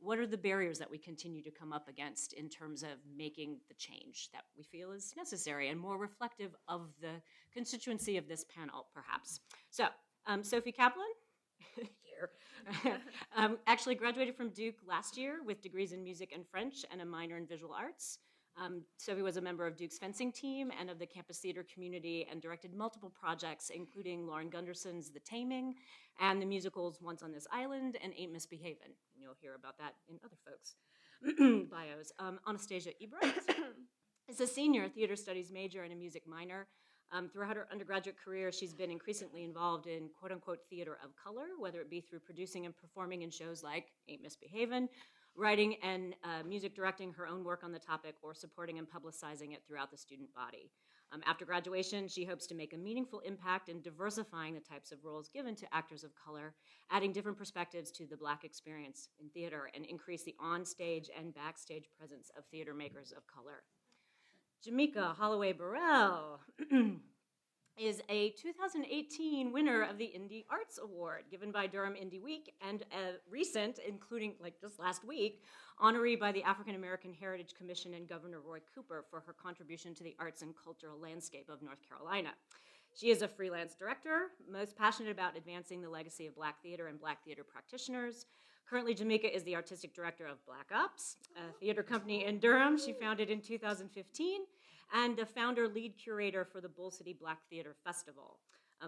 what are the barriers that we continue to come up against in terms of making the change that we feel is necessary and more reflective of the constituency of this panel, perhaps. So, Sophie Kaplan, here, actually graduated from Duke last year with degrees in music and French and a minor in visual arts. Sophie was a member of Duke's fencing team and of the campus theater community and directed multiple projects, including Lauren Gunderson's The Taming and the musicals Once on This Island and Ain't Misbehavin'. You'll hear about that in other folks' bios. Anastasia Ebert is a senior theater studies major and a music minor. Throughout her undergraduate career, she's been increasingly involved in quote-unquote theater of color, whether it be through producing and performing in shows like Ain't Misbehavin', writing and music directing her own work on the topic, or supporting and publicizing it throughout the student body. After graduation, she hopes to make a meaningful impact in diversifying the types of roles given to actors of color, adding different perspectives to the Black experience in theater, and increase the onstage and backstage presence of theater makers of color. Jamika Holloway Burrell is a 2018 winner of the Indie Arts Award given by Durham Indie Week, and a recent, including like just last week, honoree by the African American Heritage Commission and Governor Roy Cooper for her contribution to the arts and cultural landscape of North Carolina. She is a freelance director, most passionate about advancing the legacy of Black theater and Black theater practitioners. Currently, Jamika is the artistic director of Black Ops, a theater company in Durham she founded in 2015, and the founder lead curator for the Bull City Black Theater Festival.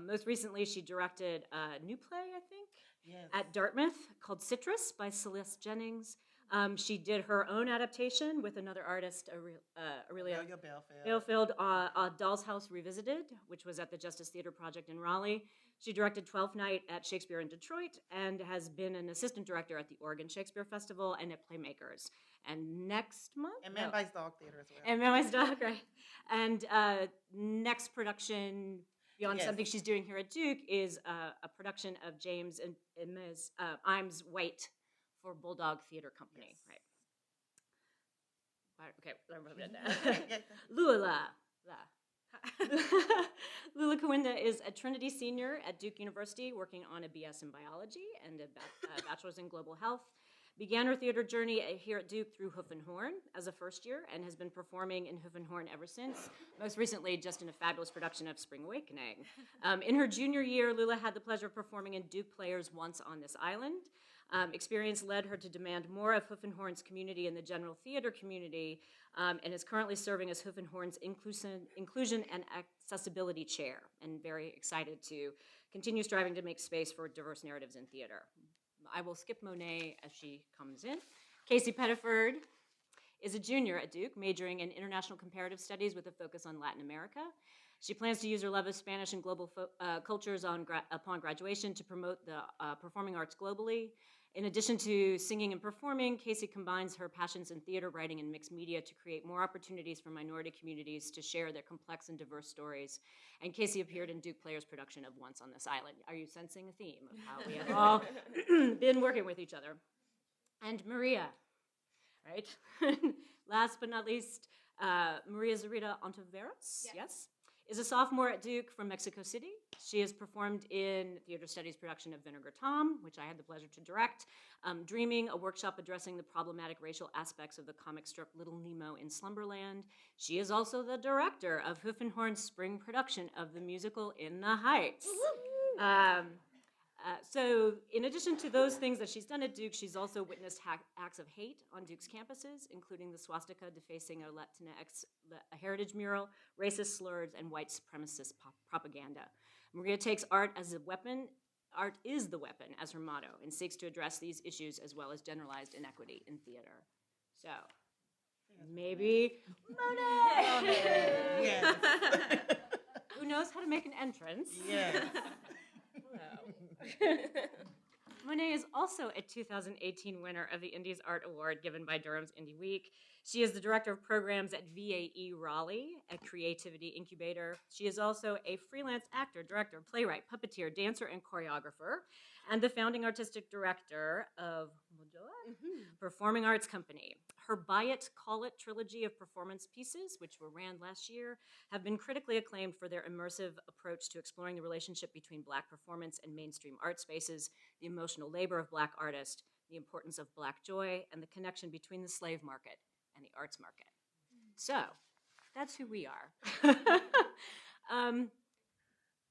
Most recently, she directed a new play, I think, yes, at Dartmouth called Citrus by Celeste Jennings. She did her own adaptation with another artist, Aurelia Belfield, Doll's House Revisited, which was at the Justice Theater Project in Raleigh. She directed 12th Night at Shakespeare in Detroit and has been an assistant director at the Oregon Shakespeare Festival and at Playmakers. And next month? And Man Bites Dog Theater as well. And Man Bites Dog, right. And next production, beyond something she's doing here at Duke, is a production of James and Ms. Imes White for Bulldog Theater Company, right? Okay, Lula. Lula Kawinda is a Trinity senior at Duke University working on a BS in biology and a bachelor's in global health. Began her theater journey here at Duke through Hoof and Horn as a first year and has been performing in Hoof and Horn ever since, most recently just in a fabulous production of Spring Awakening. In her junior year, Lula had the pleasure of performing in Duke Players Once on This Island. Experience led her to demand more of Hoof and Horn's community in the general theater community, and is currently serving as Hoof and Horn's Inclusion and Accessibility Chair, and very excited to continue striving to make space for diverse narratives in theater. I will skip Monet as she comes in. Casey Pettiford is a junior at Duke, majoring in international comparative studies with a focus on Latin America. She plans to use her love of Spanish and global cultures upon graduation to promote the performing arts globally. In addition to singing and performing, Casey combines her passions in theater, writing, and mixed media to create more opportunities for minority communities to share their complex and diverse stories. And Casey appeared in Duke Players' production of Once on This Island. Are you sensing a theme of how we have all been working with each other? And Maria, right? Last but not least, Maria Zarita Ontiveros, yes, is a sophomore at Duke from Mexico City. She has performed in theater studies production of Vinegar Tom, which I had the pleasure to direct, Dreaming, a workshop addressing the problematic racial aspects of the comic strip Little Nemo in Slumberland. She is also the director of Hoof and Horn's spring production of the musical In the Heights. So in addition to those things that she's done at Duke, she's also witnessed acts of hate on Duke's campuses, including the swastika defacing a Latinx heritage mural, racist slurs, and white supremacist propaganda. Maria takes art as a weapon. Art is the weapon as her motto, and seeks to address these issues as well as generalized inequity in theater. So maybe Monet! Yes. Who knows how to make an entrance? Yes. Monet is also a 2018 winner of the Indies Art Award given by Durham's Indie Week. She is the director of programs at VAE Raleigh, a creativity incubator. She is also a freelance actor, director, playwright, puppeteer, dancer, and choreographer, and the founding artistic director of Performing Arts Company. Her Buy It, Call It trilogy of performance pieces, which were ran last year, have been critically acclaimed for their immersive approach to exploring the relationship between Black performance and mainstream art spaces, the emotional labor of Black artists, the the importance of Black joy, and the connection between the slave market and the arts market. So that's who we are.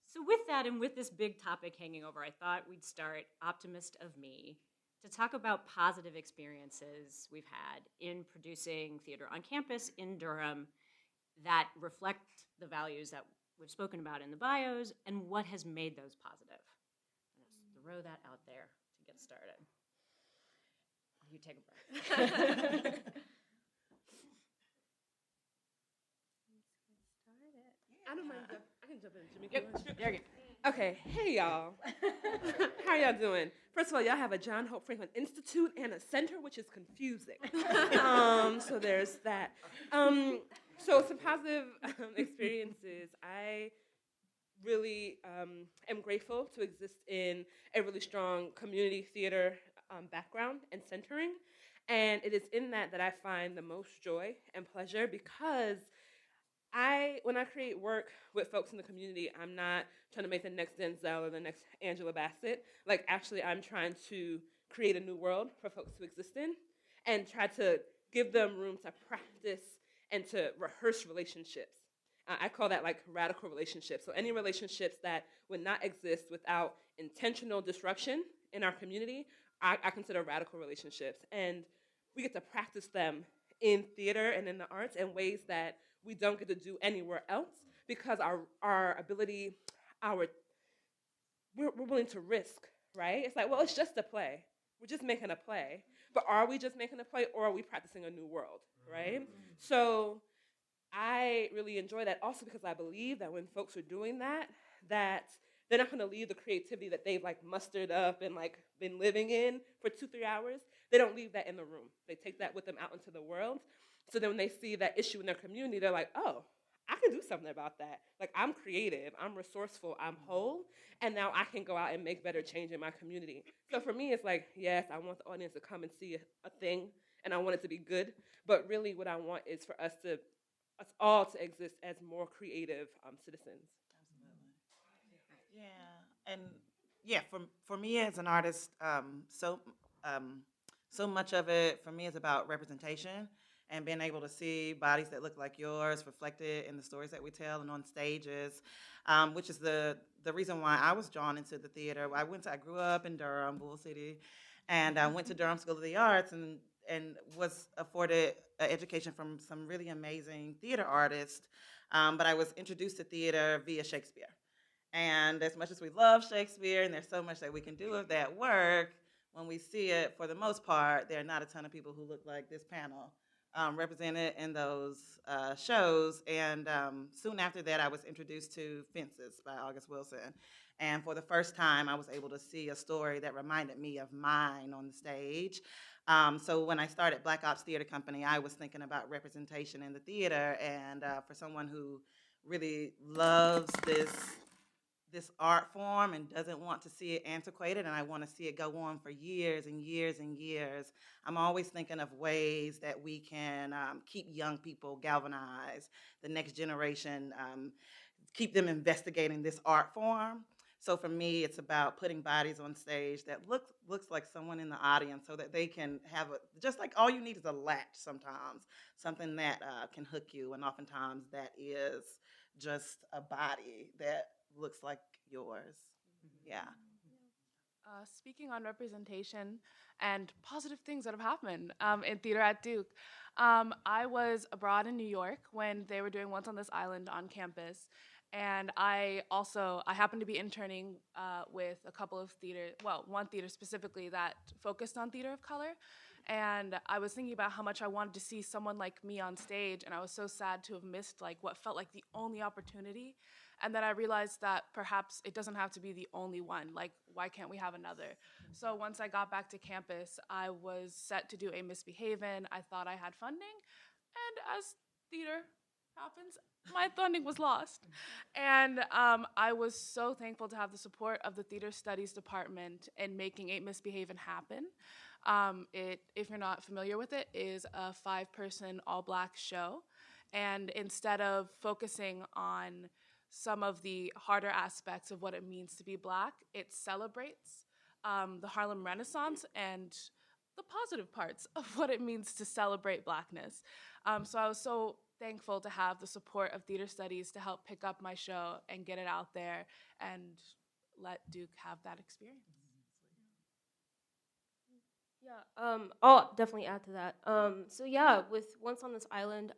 So with that and with this big topic hanging over, I thought we'd start, optimist of me, to talk about positive experiences we've had in producing theater on campus in Durham that reflect the values that we've spoken about in the bios and what has made those positive. Let's throw that out there to get started. You take a breath. I don't mind. I can jump in, Jimmy. There you go. Okay, hey y'all. How y'all doing? First of all, y'all have a John Hope Franklin Institute and a center, which is confusing. So there's that. So some positive experiences. I really am grateful to exist in a really strong community theater background and centering. And it is in that I find the most joy and pleasure, because when I create work with folks in the community, I'm not trying to make the next Denzel or the next Angela Bassett. Like, actually, I'm trying to create a new world for folks to exist in and try to give them room to practice and to rehearse relationships. I call that like radical relationships. So any relationships that would not exist without intentional disruption in our community, I consider radical relationships. And we get to practice them in theater and in the arts in ways that we don't get to do anywhere else, because our ability, we're willing to risk, right? It's like, well, it's just a play. We're just making a play. But are we just making a play, or are we practicing a new world, right? So I really enjoy that also, because I believe that when folks are doing that they're not going to leave the creativity that they've like mustered up and like been living in for 2-3 hours. They don't leave that in the room. They take that with them out into the world. So then when they see that issue in their community, they're like, oh, I can do something about that. Like, I'm creative, I'm resourceful, I'm whole, and now I can go out and make better change in my community. So for me, it's like, yes, I want the audience to come and see a thing, and I want it to be good, but really what I want is for us all to exist as more creative citizens. Absolutely. Yeah, and yeah, for me as an artist, so much of it for me is about representation and being able to see bodies that look like yours reflected in the stories that we tell and on stages, which is the reason why I was drawn into the theater. I grew up in Durham, Bull City, and I went to Durham School of the Arts and was afforded an education from some really amazing theater artists, but I was introduced to theater via Shakespeare. And as much as we love Shakespeare, and there's so much that we can do with that work, when we see it, for the most part, there are not a ton of people who look like this panel represented in those shows. And soon after that, I was introduced to Fences by August Wilson. And for the first time, I was able to see a story that reminded me of mine on the stage. So when I started Black Ops Theater Company, I was thinking about representation in the theater. And for someone who really loves this art form and doesn't want to see it antiquated, and I want to see it go on for years and years and years, I'm always thinking of ways that we can keep young people galvanized, the next generation, keep them investigating this art form. So for me, it's about putting bodies on stage that looks like someone in the audience, so that they can have just like all you need is a latch sometimes, something that can hook you, and oftentimes that is just a body that looks like yours. Yeah. Speaking on representation and positive things that have happened in theater at Duke, I was abroad in New York when they were doing Once on This Island on campus, and I happened to be interning with a couple of one theater specifically that focused on theater of color. And I was thinking about how much I wanted to see someone like me on stage, and I was so sad to have missed like what felt like the only opportunity. And then I realized that perhaps it doesn't have to be the only one. Like, why can't we have another? So once I got back to campus, I was set to do a Misbehavin'. I thought I had funding, and as theater happens, my funding was lost. And I was so thankful to have the support of the Theater Studies Department in making a Misbehavin' happen. If you're not familiar with it, is a 5-person all-Black show. And instead of focusing on some of the harder aspects of what it means to be Black, it celebrates the Harlem Renaissance and the positive parts of what it means to celebrate Blackness. So I was so thankful to have the support of theater studies to help pick up my show and get it out there and let Duke have that experience. Yeah, I'll definitely add to that. So yeah, with Once on This Island,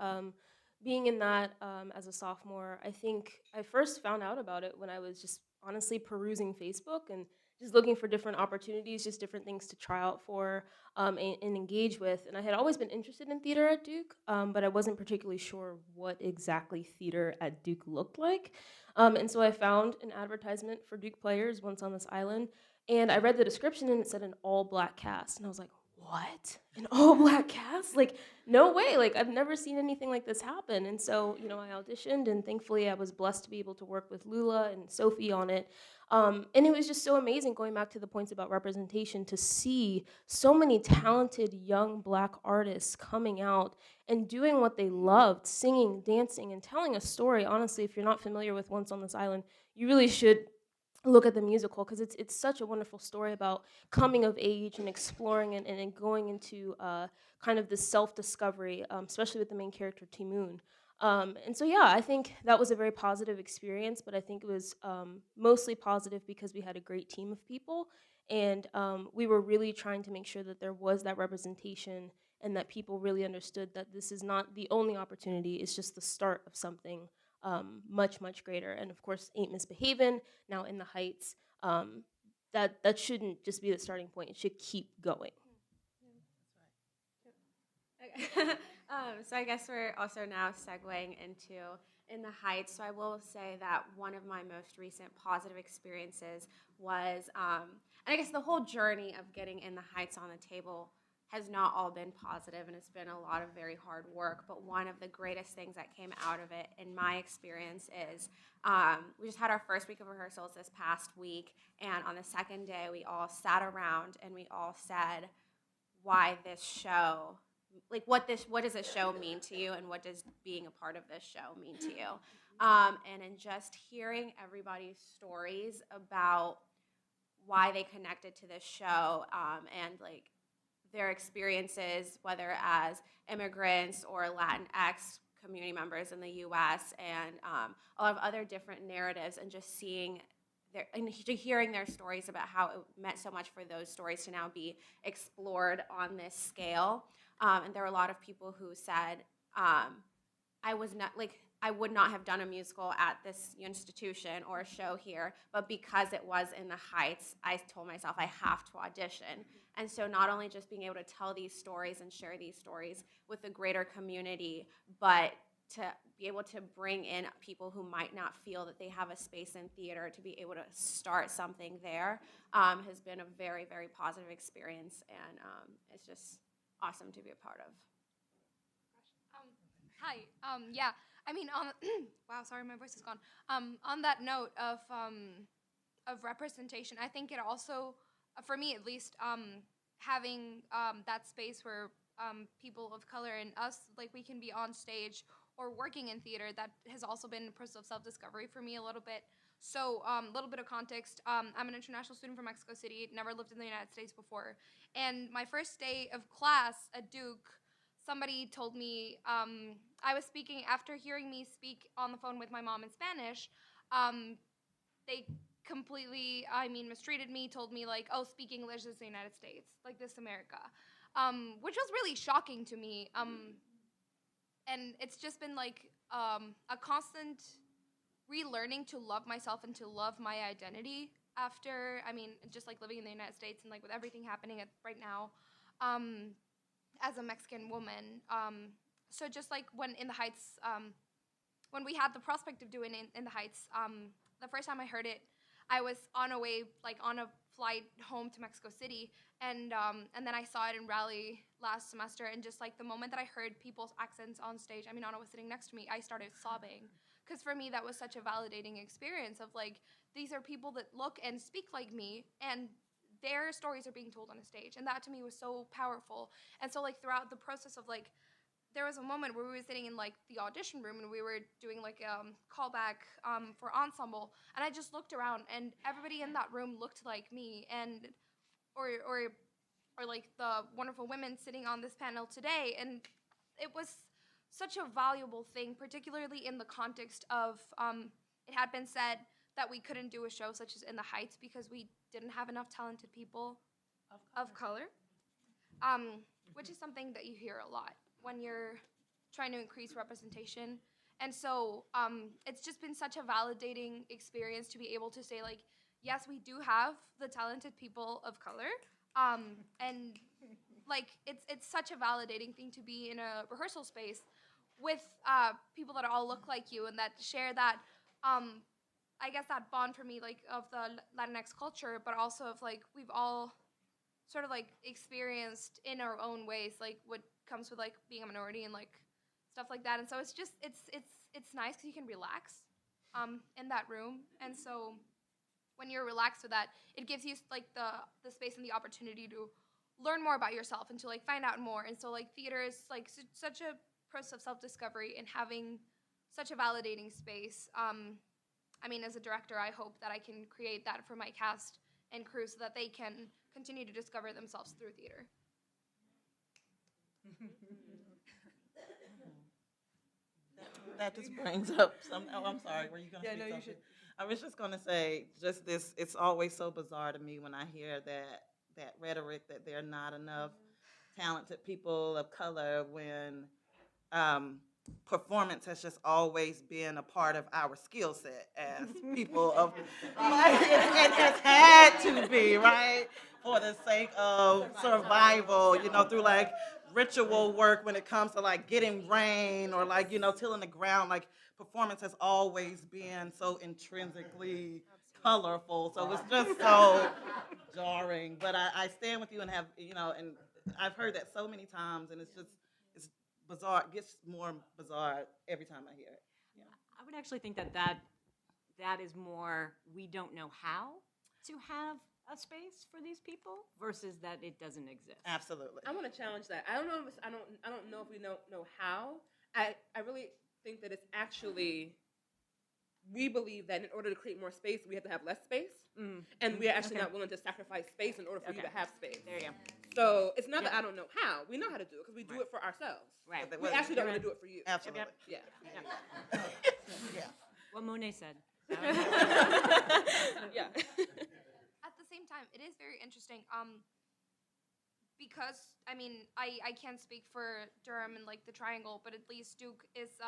being in that as a sophomore, I think I first found out about it when I was just honestly perusing Facebook and just looking for different opportunities, just different things to try out for and engage with. And I had always been interested in theater at Duke, but I wasn't particularly sure what exactly theater at Duke looked like. And so I found an advertisement for Duke Players Once on This Island, and I read the description and it said an all-black cast. And I was like, what? An all-black cast? Like, no way. Like, I've never seen anything like this happen. And so, I auditioned, and thankfully I was blessed to be able to work with Lula and Sophie on it. And it was just so amazing, going back to the points about representation, to see so many talented young black artists coming out and doing what they loved, singing, dancing, and telling a story. Honestly, if you're not familiar with Once on This Island, you really should look at the musical, because it's such a wonderful story about coming of age and exploring and going into kind of this self-discovery, especially with the main character Timoon. And so yeah, I think that was a very positive experience, but I think it was mostly positive because we had a great team of people, and we were really trying to make sure that there was that representation and that people really understood that this is not the only opportunity, it's just the start of something much, much greater. And of course, Ain't Misbehavin', now In the Heights, that shouldn't just be the starting point. It should keep going. Okay. So I guess we're also now segueing into In the Heights. So I will say that one of my most recent positive experiences was, and I guess the whole journey of getting In the Heights on the table has not all been positive, and it's been a lot of very hard work. But one of the greatest things that came out of it, in my experience, is we just had our first week of rehearsals this past week, and on the second day, we all sat around and we all said why this show, like what does this show mean to you, and what does being a part of this show mean to you? And in just hearing everybody's stories about why they connected to this show, and like their experiences, whether as immigrants or Latinx community members in the U.S., and a lot of other different narratives, and just seeing and hearing their stories about how it meant so much for those stories to now be explored on this scale. And there were a lot of people who said, I would not have done a musical at this institution or a show here, but because it was In the Heights, I told myself I have to audition. And so not only just being able to tell these stories and share these stories with the greater community, but to be able to bring in people who might not feel that they have a space in theater, to be able to start something there, has been a very, very positive experience, and it's just awesome to be a part of. Hi. Yeah. I mean, wow. Sorry, my voice is gone. On that note of representation, I think it also, for me at least, having that space where people of color and us, like, we can be on stage or working in theater, that has also been a process of self-discovery for me a little bit. So a little bit of context, I'm an international student from Mexico City, never lived in the United States before. And my first day of class at Duke, somebody told me, I was speaking, after hearing me speak on the phone with my mom in Spanish, they completely, mistreated me, told me like, oh, speak English, this is the United States, like this America, which was really shocking to me. And it's just been like a constant relearning to love myself and to love my identity after, just like living in the United States and like with everything happening right now. As a Mexican woman. So just like when In the Heights, when we had the prospect of doing In the Heights, the first time I heard it, I was on a way, like on a flight home to Mexico City, and then I saw it in Raleigh last semester, and just like the moment that I heard people's accents on stage, Anna was sitting next to me, I started sobbing. Because for me, that was such a validating experience of like, these are people that look and speak like me, and their stories are being told on a stage, and that to me was so powerful. And so like throughout the process of like, there was a moment where we were sitting in like the audition room and we were doing like callback for ensemble, and I just looked around and everybody in that room looked like me, and or or like the wonderful women sitting on this panel today. And it was such a valuable thing, particularly in the context of it had been said that we couldn't do a show such as In the Heights because we didn't have enough talented people of color, which is something that you hear a lot when you're trying to increase representation. And so it's just been such a validating experience to be able to say, like, yes, we do have the talented people of color, and like it's such a validating thing to be in a rehearsal space with people that all look like you and that share that I guess that bond for me, like, of the Latinx culture, but also of like we've all sort of like experienced in our own ways like what comes with like being a minority and like stuff like that. And so it's just it's nice because you can relax in that room. And so when you're relaxed with that, it gives you like the space and the opportunity to learn more about yourself and to like find out more. And so like theater is like such a process of self-discovery and having such a validating space. I mean, as a director, I hope that I can create that for my cast and crew so that they can continue to discover themselves through theater. That just brings up some. Oh, I'm sorry. Were you going to say no, something? you should. I was just going to say, just this. It's always so bizarre to me when I hear that rhetoric that there are not enough talented people of color when performance has just always been a part of our skill set as people of. Like, it has had to be, right, for the sake of survival. You know, through like ritual work when it comes to like getting rain or like, you know, tilling the ground. Like performance has always been so intrinsically colorful. So it's just so jarring. But I stand with you and have, you know, and I've heard that so many times, and it's bizarre. It gets more bizarre every time I hear it. Yeah. I would actually think that is more we don't know how to have a space for these people versus that it doesn't exist. Absolutely. I want to challenge that. I don't know if we don't know how. I really think that it's actually, we believe that in order to create more space, we have to have less space. And we're actually not willing to sacrifice space in order for you to have space. There you go. So it's not that I don't know how. We know how to do it because we do it for ourselves. Right. We actually don't want to do it for you. Absolutely. Yeah. Yeah. What Monet said. Yeah. At the same time, it is very interesting because, I mean, I can't speak for Durham and, like, the Triangle, but at least Duke is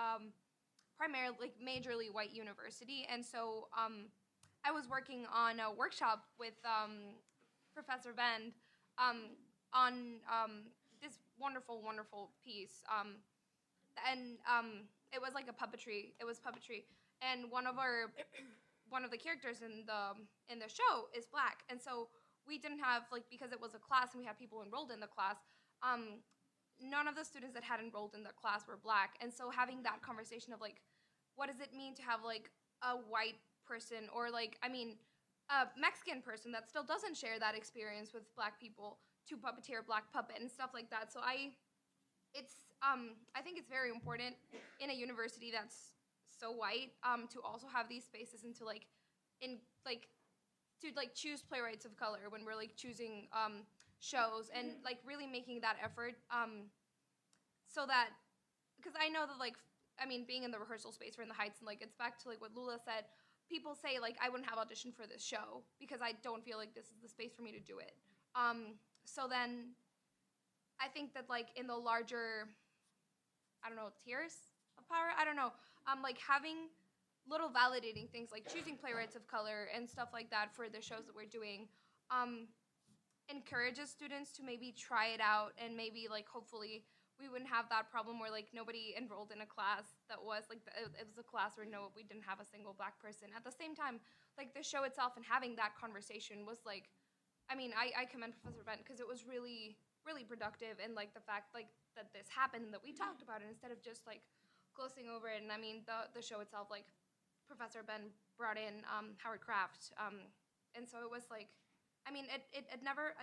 primarily, like, majorly white university. And so I was working on a workshop with Professor Bend on this wonderful, wonderful piece. And it was like a puppetry. It was puppetry. And one of the characters in the show is Black. And so we didn't have, like, because it was a class and we had people enrolled in the class, none of the students that had enrolled in the class were Black. And so having that conversation of, like, what does it mean to have, like, a white person or, like, I mean, a Mexican person that still doesn't share that experience with Black people to puppeteer Black puppet and stuff like that. So I think it's very important in a university that's so white to also have these spaces and to choose playwrights of color when we're like choosing shows and like really making that effort so that, because I know that, like, I mean, being in the rehearsal space or in the Heights, and like it's back to like what Lula said, people say like I wouldn't have auditioned for this show because I don't feel like this is the space for me to do it. So then I think that like in the larger, I don't know, tiers of power, I don't know, like having little validating things like choosing playwrights of color and stuff like that for the shows that we're doing encourages students to maybe try it out, and maybe like hopefully we wouldn't have that problem where like nobody enrolled in a class that was like it was a class where we didn't have a single Black person. At the same time, like the show itself and having that conversation was like, I mean, I commend Professor Bent because it was really, really productive, and like the fact like that this happened and that we talked about it instead of just like glossing over it. And I mean the show itself, like Professor Ben brought in Howard Kraft, and so it was like, I mean, it never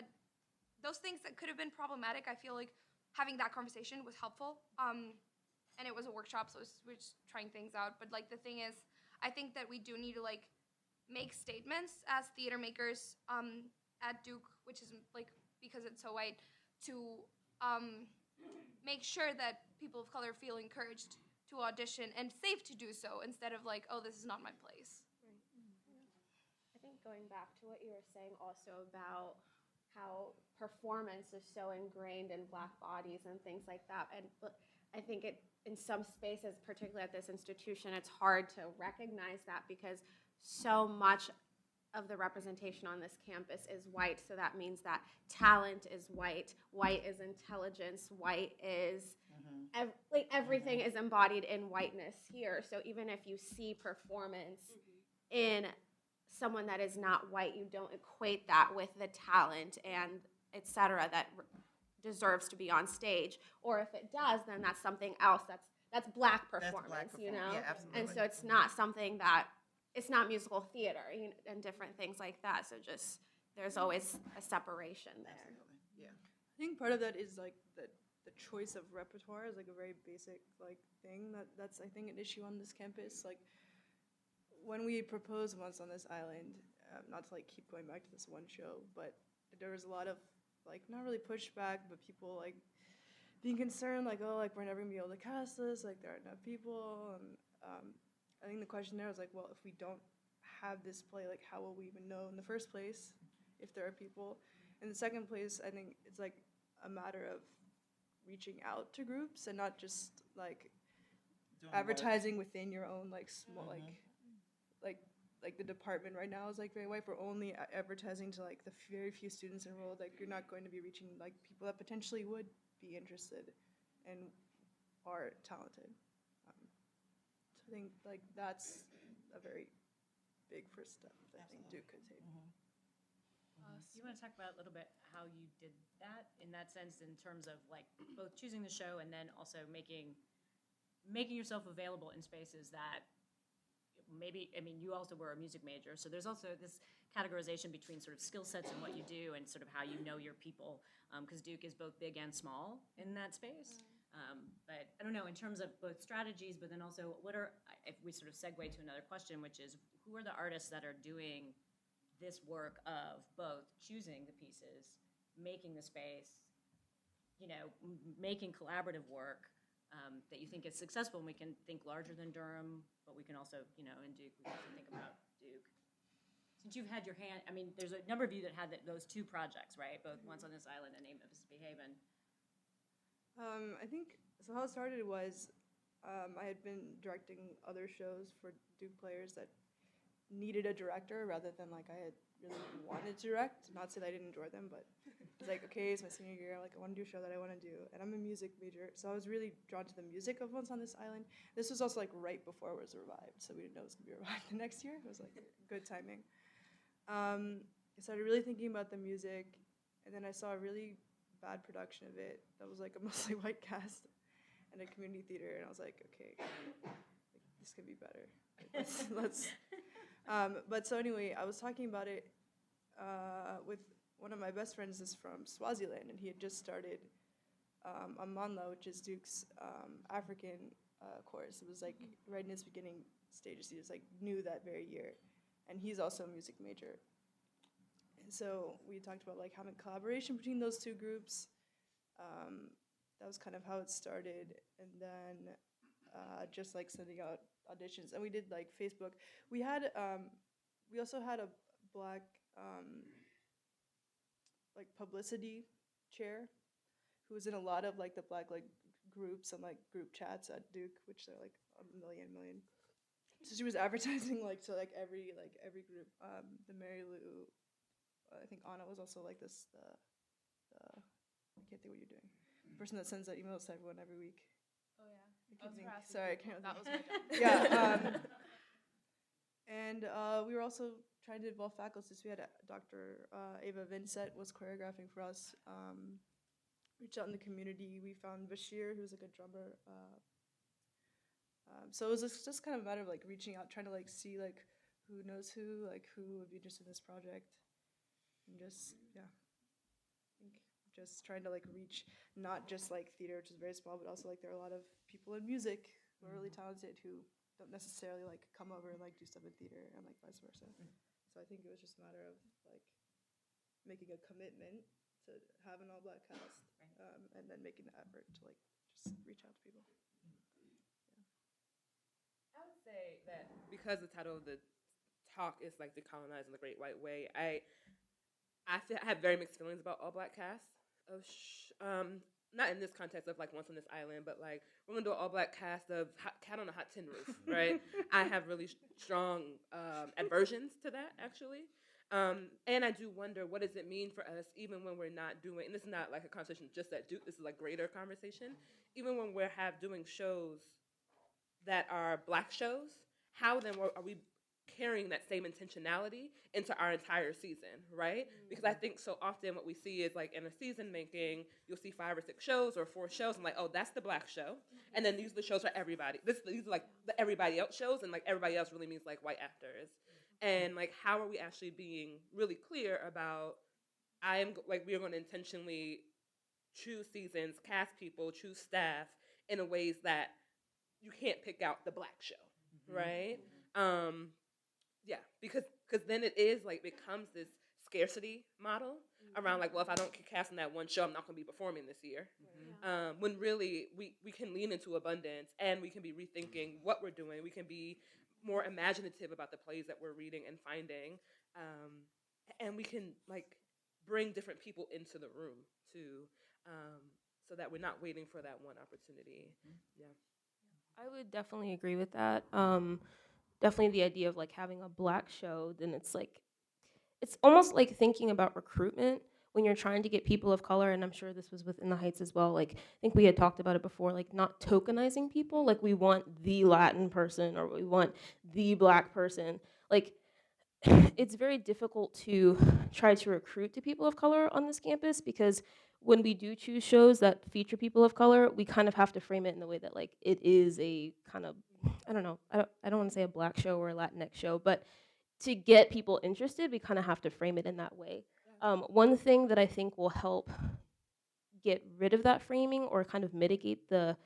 those things that could have been problematic, I feel like having that conversation was helpful, and it was a workshop, so we're just trying things out. But like the thing is, I think that we do need to like make statements as theater makers at Duke, which is like because it's so white, to make sure that people of color feel encouraged to audition and safe to do so, instead of like, oh, this is not my place. I think going back to what you were saying also about how performance is so ingrained in Black bodies and things like that, and I think it, in some spaces, particularly at this institution, it's hard to recognize that because so much of the representation on this campus is white. So that means that talent is white, white is intelligence, white is everything is embodied in whiteness here. So even if you see performance in someone that is not white, you don't equate that with the talent and et cetera that deserves to be on stage. Or if it does, then that's something else that's Black performance, you know? Yeah, absolutely. And so it's not something that, it's not musical theater, you know, and different things like that. So just, there's always a separation there. Absolutely. Yeah. I think part of that is like the choice of repertoire is like a very basic like thing that's I think an issue on this campus. Like when we proposed Once on This Island, not to like keep going back to this one show, but there was a lot of like not really pushback, but people like being concerned, like, oh, like we're never gonna be able to cast this, like there aren't enough people, and I think the question there was like, well, if we don't have this play, like how will we even know in the first place if there are people? In the second place, I think it's like a matter of reaching out to groups and not just like advertising within your own like small like the department right now is like very white. We're only advertising to like the very few students enrolled. Like you're not going to be reaching like people that potentially would be interested and are talented. So I think like that's a very big first step that I think Duke could take. You want to talk about a little bit how you did that in that sense, in terms of like both choosing the show and then also making yourself available in spaces that maybe, I mean, you also were a music major, so there's also this categorization between sort of skill sets and what you do and sort of how you know your people, because Duke is both big and small in that space. But I don't know, in terms of both strategies, but then also what are, if we sort of segue to another question, which is who are the artists that are doing this work of both choosing the pieces, making the space, you know, making collaborative work that you think is successful, and we can think larger than Durham, but we can also, you know, in Duke, we can also think about Duke. Since you've had your hand, I mean, there's a number of you that had those two projects, right? Both Once on This Island and Amos Behaven. I think, so how it started was I had been directing other shows for Duke players that needed a director rather than like I had really wanted to direct. Not to say that I didn't enjoy them, but it's like, okay, it's my senior year, like I want to do a show that I want to do, and I'm a music major, so I was really drawn to the music of Once on This Island. This was also like right before it was revived, so we didn't know it was gonna be revived the next year. It was like good timing. I started really thinking about the music, and then I saw a really bad production of it that was like a mostly white cast and a community theater, and I was like, okay, like, this could be better. Let's but so anyway, I was talking about it with one of my best friends is from Swaziland, and he had just started a Manla, which is Duke's African course. It was like right in its beginning stages. He was like new that very year, and he's also a music major. And so we talked about like having collaboration between those two groups. That was kind of how it started, and then just like sending out auditions, and we did like Facebook. We had we also had a Black like publicity chair who was in a lot of like the Black like groups and like group chats at Duke, which are like a million. So she was advertising like to like every group. The Mary Lou, I think Anna was also like this. The I can't think what you're doing. The person that sends that emails to everyone every week. Oh yeah. Sorry, I can't. That was my job. Yeah. And we were also trying to involve faculty. So we had Dr. Ava Vincent was choreographing for us. Reached out in the community. We found Bashir, who's like a drummer. So it was just kind of a matter of like reaching out, trying to like see like who knows who, like who would be interested in this project, and just I think just trying to like reach not just like theater, which is very small, but also like there are a lot of people in music who are really talented who don't necessarily like come over and like do stuff in theater, and like vice versa. So I think it was just a matter of like making a commitment to have an all-black cast, and then making the effort to like just reach out to people. I would say that because the title of the talk is like Decolonizing the Great White Way, I have very mixed feelings about all black cast of not in this context of like Once on This Island, but like we're gonna do an all black cast of Cat on a Hot Tin Roof, right? I have really strong aversions to that actually. And I do wonder, what does it mean for us, even when we're not doing, and this is not like a conversation just at Duke, this is like greater conversation, even when we're doing shows that are black shows, how then are we carrying that same intentionality into our entire season, right? Because I think so often what we see is like in a season making, you'll see 5 or 6 shows or 4 shows, and like, oh, that's the black show, and then these are the shows for everybody. These are like the everybody else shows, and like everybody else really means like white actors. And like, how are we actually being really clear about we are going to intentionally choose seasons, cast people, choose staff in a ways that you can't pick out the black show, right? Yeah, because then it is like becomes this scarcity model around like, well, if I don't get cast in that one show, I'm not going to be performing this year. When really we can lean into abundance, and we can be rethinking what we're doing. We can be more imaginative about the plays that we're reading and finding, and we can like bring different people into the room too, so that we're not waiting for that one opportunity. Yeah. I would definitely agree with that. Definitely the idea of like having a black show, then it's almost like thinking about recruitment when you're trying to get people of color, and I'm sure this was within the Heights as well. Like, I think we had talked about it before, like not tokenizing people. Like, we want the Latin person or we want the black person. Like, it's very difficult to try to recruit to people of color on this campus, because when we do choose shows that feature people of color, we kind of have to frame it in the way that like it is a kind of, I don't know, I don't want to say a black show or a Latinx show, but to get people interested, we kind of have to frame it in that way. One thing that I think will help get rid of that framing or kind of mitigate the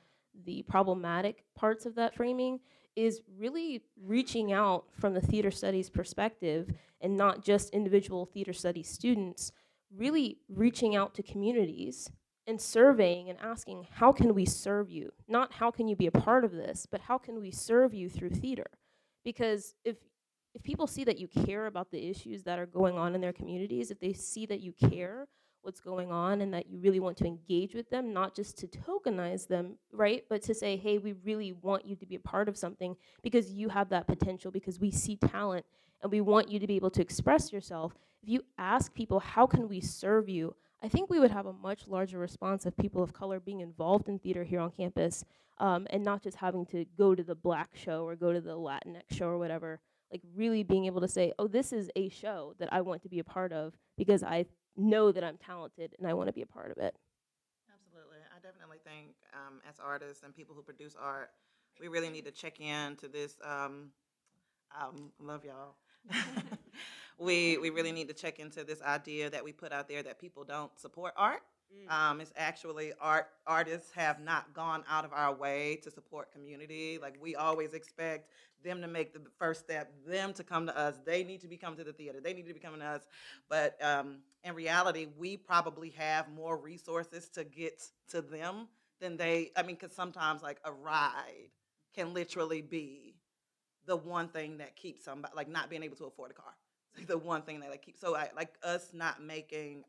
problematic parts of that framing is really reaching out from the theater studies perspective, and not just individual theater studies students, really reaching out to communities and surveying and asking, how can we serve you? Not how can you be a part of this, but how can we serve you through theater? Because if people see that you care about the issues that are going on in their communities, if they see that you care what's going on and that you really want to engage with them, not just to tokenize them, right? But to say, hey, we really want you to be a part of something because you have that potential, because we see talent and we want you to be able to express yourself. If you ask people, how can we serve you? I think we would have a much larger response of people of color being involved in theater here on campus, and not just having to go to the black show or go to the Latinx show or whatever. Like, really being able to say, oh, this is a show that I want to be a part of because I know that I'm talented and I want to be a part of it. Absolutely. I definitely think as artists and people who produce art, we really need to check in to this. Love y'all. we really need to check into this idea that we put out there that people don't support art. It's actually artists have not gone out of our way to support community. Like, we always expect them to make the first step, them to come to us. They need to be coming to the theater. They need to be coming to us. But in reality, we probably have more resources to get to them than because sometimes like a ride can literally be the one thing that keeps somebody, like not being able to afford a car. It's like the one thing that keeps, like us not making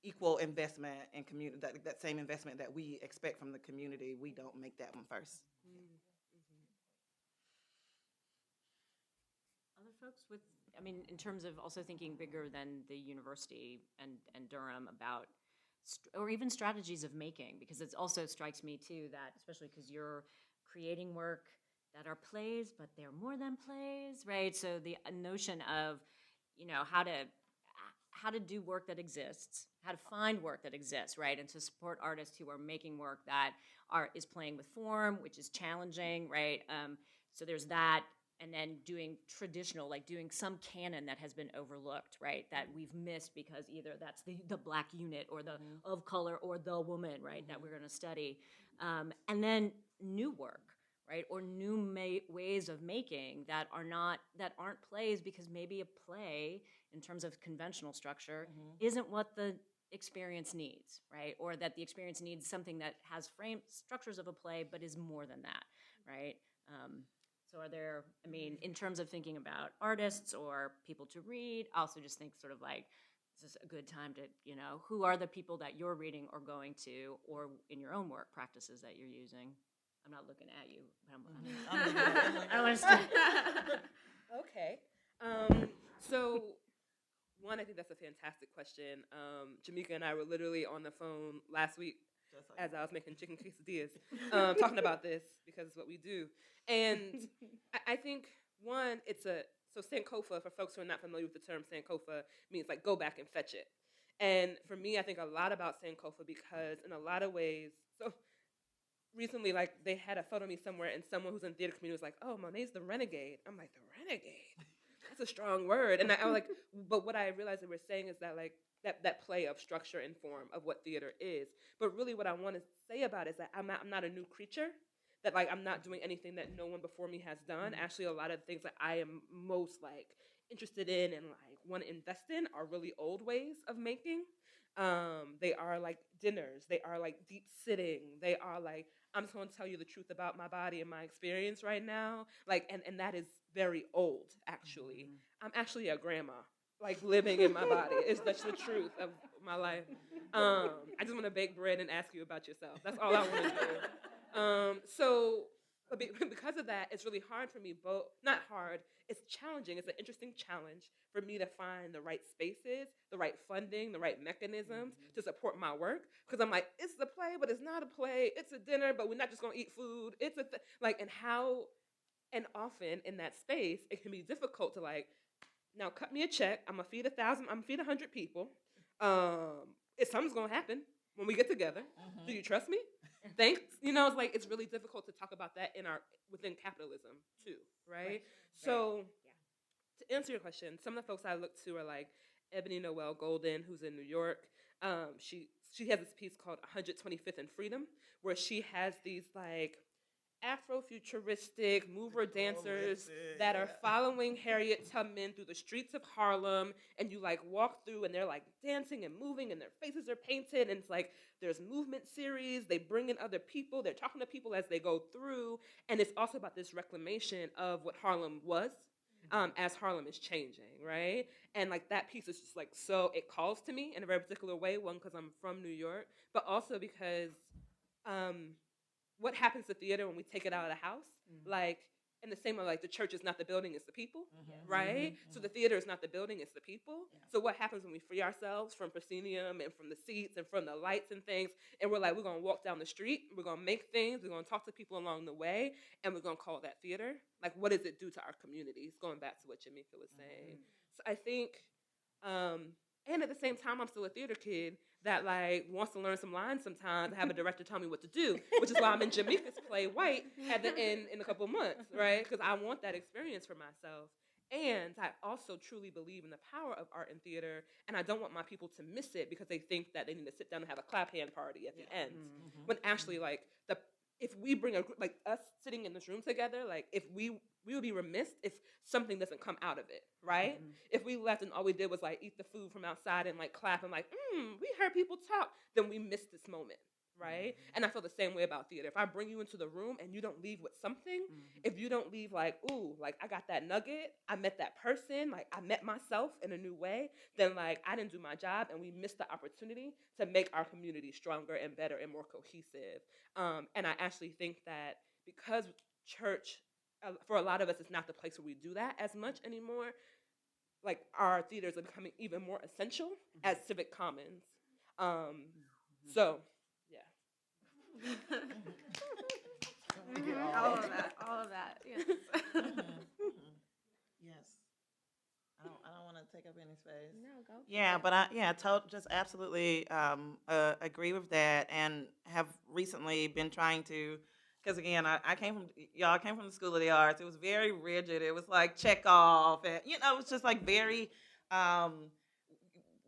equal investment in community, that same investment that we expect from the community, we don't make that one first. Other folks with, in terms of also thinking bigger than the university and Durham about, or even strategies of making, because it also strikes me too that, especially because you're creating work that are plays, but they're more than plays, right? So the notion of, how to do work that exists, how to find work that exists, right? And to support artists who are making work that is playing with form, which is challenging, right? So there's that, and then doing traditional, like doing some canon that has been overlooked, right? That we've missed because either that's the black unit or the of color or the woman, right? That we're going to study. And then new work, right? Or new ways of making that aren't plays, because maybe a play in terms of conventional structure Mhm. isn't what the experience needs, right? Or that the experience needs something that has frame structures of a play, but is more than that, right? So are there, I mean, in terms of thinking about artists or people to read, I also just think sort of like, this is a good time to, you know, who are the people that you're reading or going to, or in your own work practices that you're using? I'm not looking at you, but I don't want to. Okay. So one, I think that's a fantastic question. Jamaica and I were literally on the phone last week Just like as I was making chicken quesadillas, talking about this because it's what we do. And I think one, so Sankofa, for folks who are not familiar with the term Sankofa, means like go back and fetch it. And for me, I think a lot about Sankofa because in a lot of ways, so recently, like they had a photo of me somewhere, and someone who's in the theater community was like, "Oh, Monet's the renegade." I'm like, "The renegade? That's a strong word." And I was like, but what I realized that we're saying is that like that play of structure and form of what theater is. But really, what I want to say about it is that I'm not a new creature. That like I'm not doing anything that no one before me has done. Actually, a lot of the things that I am most like interested in and like want to invest in are really old ways of making. They are like dinners. They are like deep sitting. They are like I'm just going to tell you the truth about my body and my experience right now. Like, and that is very old, actually. I'm actually a grandma, like living in my body. That's the truth of my life. I just want to bake bread and ask you about yourself. That's all I want to do. But because of that, it's really hard for me, not hard, it's challenging. It's an interesting challenge for me to find the right spaces, the right funding, the right mechanisms to support my work. Because I'm like, it's a play, but it's not a play. It's a dinner, but we're not just going to eat food. It's and often in that space, it can be difficult to like, now cut me a check. I'm going to feed 1,000, I'm going to feed 100 people. Something's going to happen when we get together. Do you trust me? Thanks. You know, it's really difficult to talk about that within capitalism too, right? So to answer your question, some of the folks I look to are like Ebony Noel Golden, who's in New York. She has this piece called 125th and Freedom, where she has these like Afrofuturistic mover dancers that are following Harriet Tubman through the streets of Harlem, and you like walk through and they're like dancing and moving and their faces are painted, and it's like there's movement series, they bring in other people, they're talking to people as they go through, and it's also about this reclamation of what Harlem was as Harlem is changing, right? And like that piece is just like, so it calls to me in a very particular way, one, because I'm from New York, but also because what happens to theater when we take it out of the house? Like, in the same way, like the church is not the building, it's the people, right? So the theater is not the building, it's the people. So what happens when we free ourselves from proscenium and from the seats and from the lights and things, and we're like, we're going to walk down the street, we're going to make things, we're going to talk to people along the way, and we're going to call that theater? Like, what does it do to our communities? Going back to what Jamaica was saying. So I think, and at the same time, I'm still a theater kid that like wants to learn some lines sometimes and have a director tell me what to do, which is why I'm in Jamaica's play White at the end in a couple of months, right? Because I want that experience for myself. And I also truly believe in the power of art and theater, and I don't want my people to miss it because they think that they need to sit down and have a clap hand party at the end. When actually, like, if we bring a group, like us sitting in this room together, like if we would be remiss if something doesn't come out of it, right? If we left and all we did was like eat the food from outside and like clap and like, we heard people talk, then we missed this moment, right? And I feel the same way about theater. If I bring you into the room and you don't leave with something, if you don't leave like, ooh, like I got that nugget, I met that person, like I met myself in a new way, then like I didn't do my job and we missed the opportunity to make our community stronger and better and more cohesive. And I actually think that because church, for a lot of us, it's not the place where we do that as much anymore. Like our theaters are becoming even more essential as civic commons. So, yeah. All of that, yes. Yes. I don't want to take up any space. No, go. Yeah, but just absolutely agree with that, and have recently been trying to, because again, I came from the School of the Arts. It was very rigid. It was like check off, and it was just like very.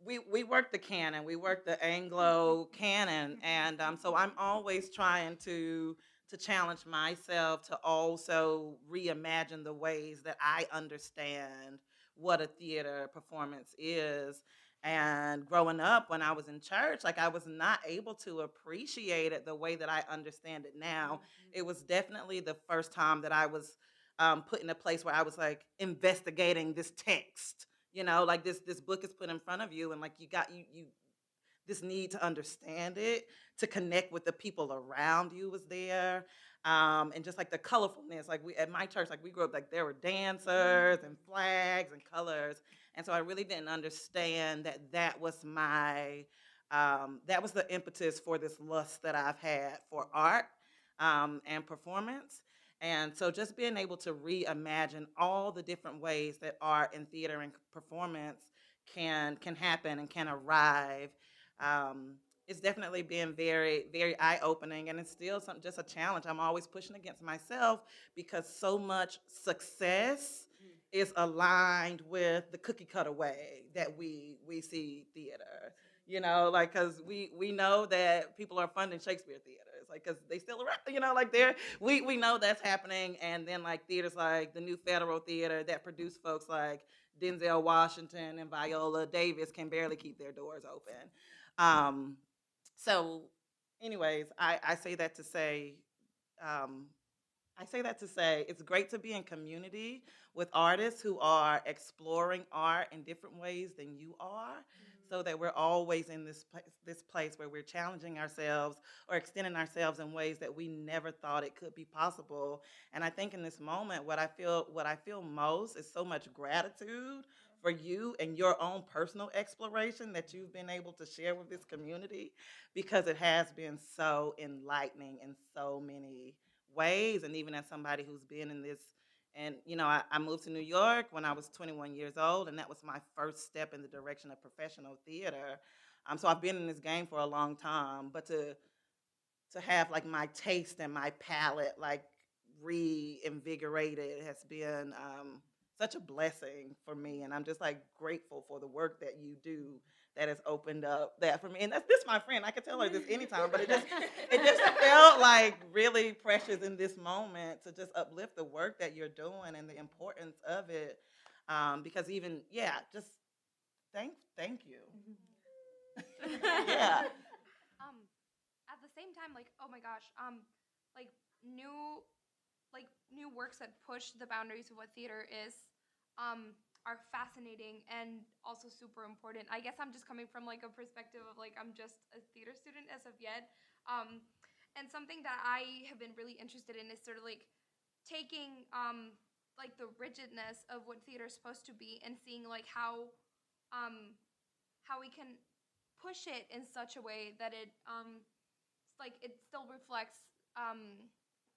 We worked the canon, we worked the Anglo canon, and so I'm always trying to challenge myself to also reimagine the ways that I understand what a theater performance is. And growing up, when I was in church, like I was not able to appreciate it the way that I understand it now. It was definitely the first time that I was put in a place where I was like investigating this text. Like this book is put in front of you, and like you this need to understand it, to connect with the people around you was there. And just like the colorfulness, like we at my church, like we grew up, like there were dancers and flags and colors. And so I really didn't understand that was that was the impetus for this lust that I've had for art and performance. And so just being able to reimagine all the different ways that art and theater and performance can happen and can arrive, it's definitely been very, very eye-opening, and it's still just a challenge. I'm always pushing against myself because so much success is aligned with the cookie cutter way that we see theater. Like because we know that people are funding Shakespeare theaters, like because they still around. Like we know that's happening, and then like theaters like the New Federal Theater that produce folks like Denzel Washington and Viola Davis can barely keep their doors open. Um, so, anyways, I say that to say, um, it's great to be in community with artists who are exploring art in different ways than you are, so that we're always in this place where we're challenging ourselves or extending ourselves in ways that we never thought it could be possible. And I think in this moment, what I feel most is so much gratitude for you and your own personal exploration that you've been able to share with this community, because it has been so enlightening in so many ways. And even as somebody who's been in this, and I moved to New York when I was 21 years old, and that was my first step in the direction of professional theater. So I've been in this game for a long time, but to have like my taste and my palette like reinvigorated has been such a blessing for me, and I'm just like grateful for the work that you do that has opened up that for me. And that's this my friend. I could tell her this anytime, but it just felt like really precious in this moment to just uplift the work that you're doing and the importance of it. Because even just thank you. Yeah. At the same time, like, oh my gosh, like new new works that push the boundaries of what theater is are fascinating and also super important. I guess I'm just coming from like a perspective of like I'm just a theater student as of yet. And something that I have been really interested in is sort of like taking like the rigidness of what theater is supposed to be and seeing like how we can push it in such a way that it still reflects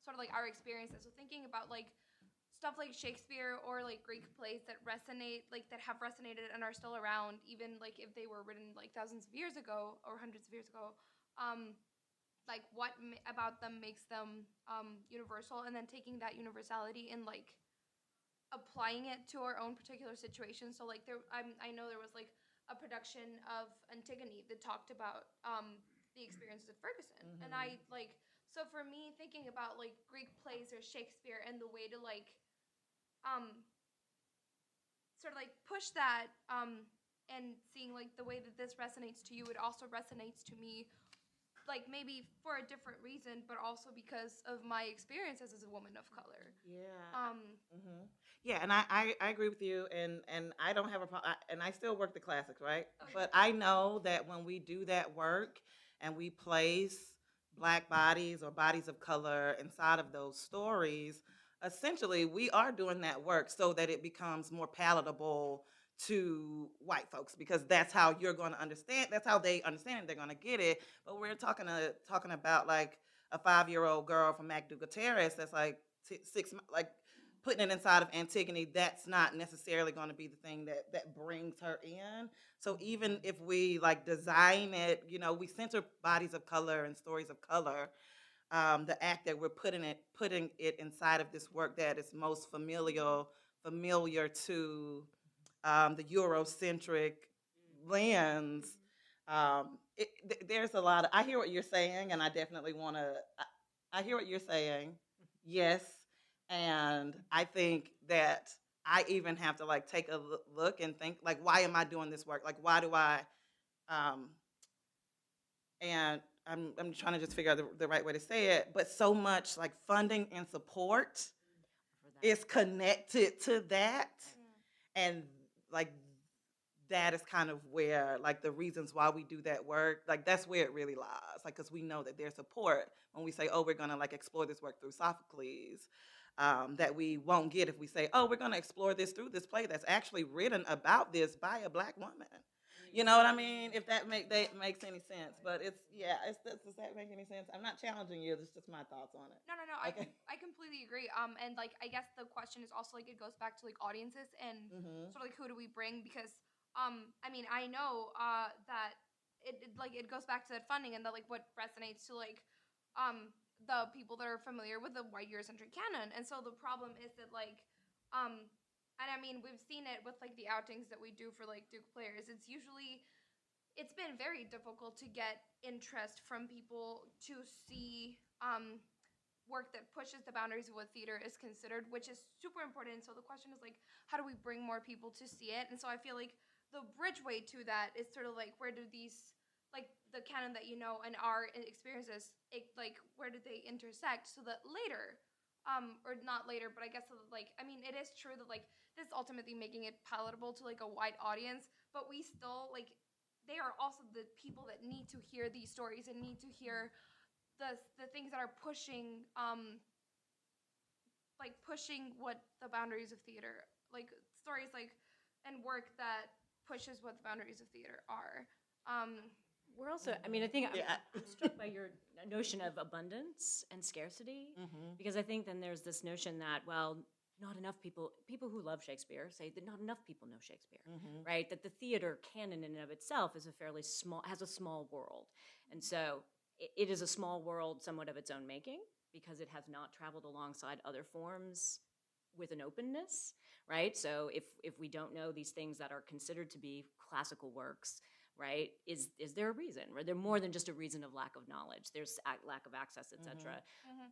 sort of like our experiences. So thinking about like stuff like Shakespeare or like Greek plays that resonate, like that have resonated and are still around, even like if they were written like thousands of years ago or hundreds of years ago, like what about them makes them universal, and then taking that universality and like applying it to our own particular situation. So like I know there was like a production of Antigone that talked about the experiences of Ferguson, and I like, so for me thinking about like Greek plays or Shakespeare and the way to like sort of like push that and seeing like the way that this resonates to you, it also resonates to me, like maybe for a different reason, but also because of my experiences as a woman of color. Yeah. Yeah, and I agree with you, and I don't have a problem, and I still work the classics, right? Okay. But I know that when we do that work and we place Black bodies or bodies of color inside of those stories, essentially we are doing that work so that it becomes more palatable to white folks, because that's how you're going to understand. That's how they understand it. They're going to get it. But we're talking about like a 5-year-old girl from MacDougal Terrace that's like 6, like putting it inside of Antigone. That's not necessarily going to be the thing that brings her in. So even if we like design it, we center bodies of color and stories of color. The act that we're putting it inside of this work that is most familiar to the Eurocentric lens. There's a lot of, I hear what you're saying, and I definitely want to, I hear what you're saying, yes, and I think that I even have to like take a look and think like, why am I doing this work? Like, why do I? Um, and I'm trying to just figure out the right way to say it. But so much like funding and support For that. is connected to that, and like that is kind of where like the reasons why we do that work, like that's where it really lies, like because we know that there's support when we say, oh, we're going to like explore this work through Sophocles, that we won't get if we say, oh, we're going to explore this through this play that's actually written about this by a Black woman. You know what I mean? If that makes any sense. But it's, yeah, does that make any sense? I'm not challenging you. It's just my thoughts on it. No. Okay. I completely agree. And like I guess the question is also like it goes back to like audiences and sort of like who do we bring, because I mean I know that it goes back to that funding and that like what resonates to like the people that are familiar with the white Eurocentric canon. And so the problem is that like and I mean we've seen it with like the outings that we do for like Duke players. It's been very difficult to get interest from people to see work that pushes the boundaries of what theater is considered, which is super important. So the question is like, how do we bring more people to see it? And so I feel like the bridgeway to that is sort of like, where do these like the canon that you know and our experiences, like where do they intersect, so that later, or not later, but I guess like I mean it is true that like this is ultimately making it palatable to like a wide audience, but we still like they are also the people that need to hear these stories and need to hear the things that are pushing like pushing what the boundaries of theater, like stories like and work that pushes what the boundaries of theater are. We're also, I mean, I think Yeah. I'm struck by your notion of abundance and scarcity, because I think then there's this notion that, well, not enough people who love Shakespeare say that not enough people know Shakespeare, right? That the theater canon in and of itself is has a small world. And so it is a small world somewhat of its own making, because it has not traveled alongside other forms with an openness, right? So if we don't know these things that are considered to be classical works, right, is there a reason? Right? They're more than just a reason of lack of knowledge. There's lack of access, etc.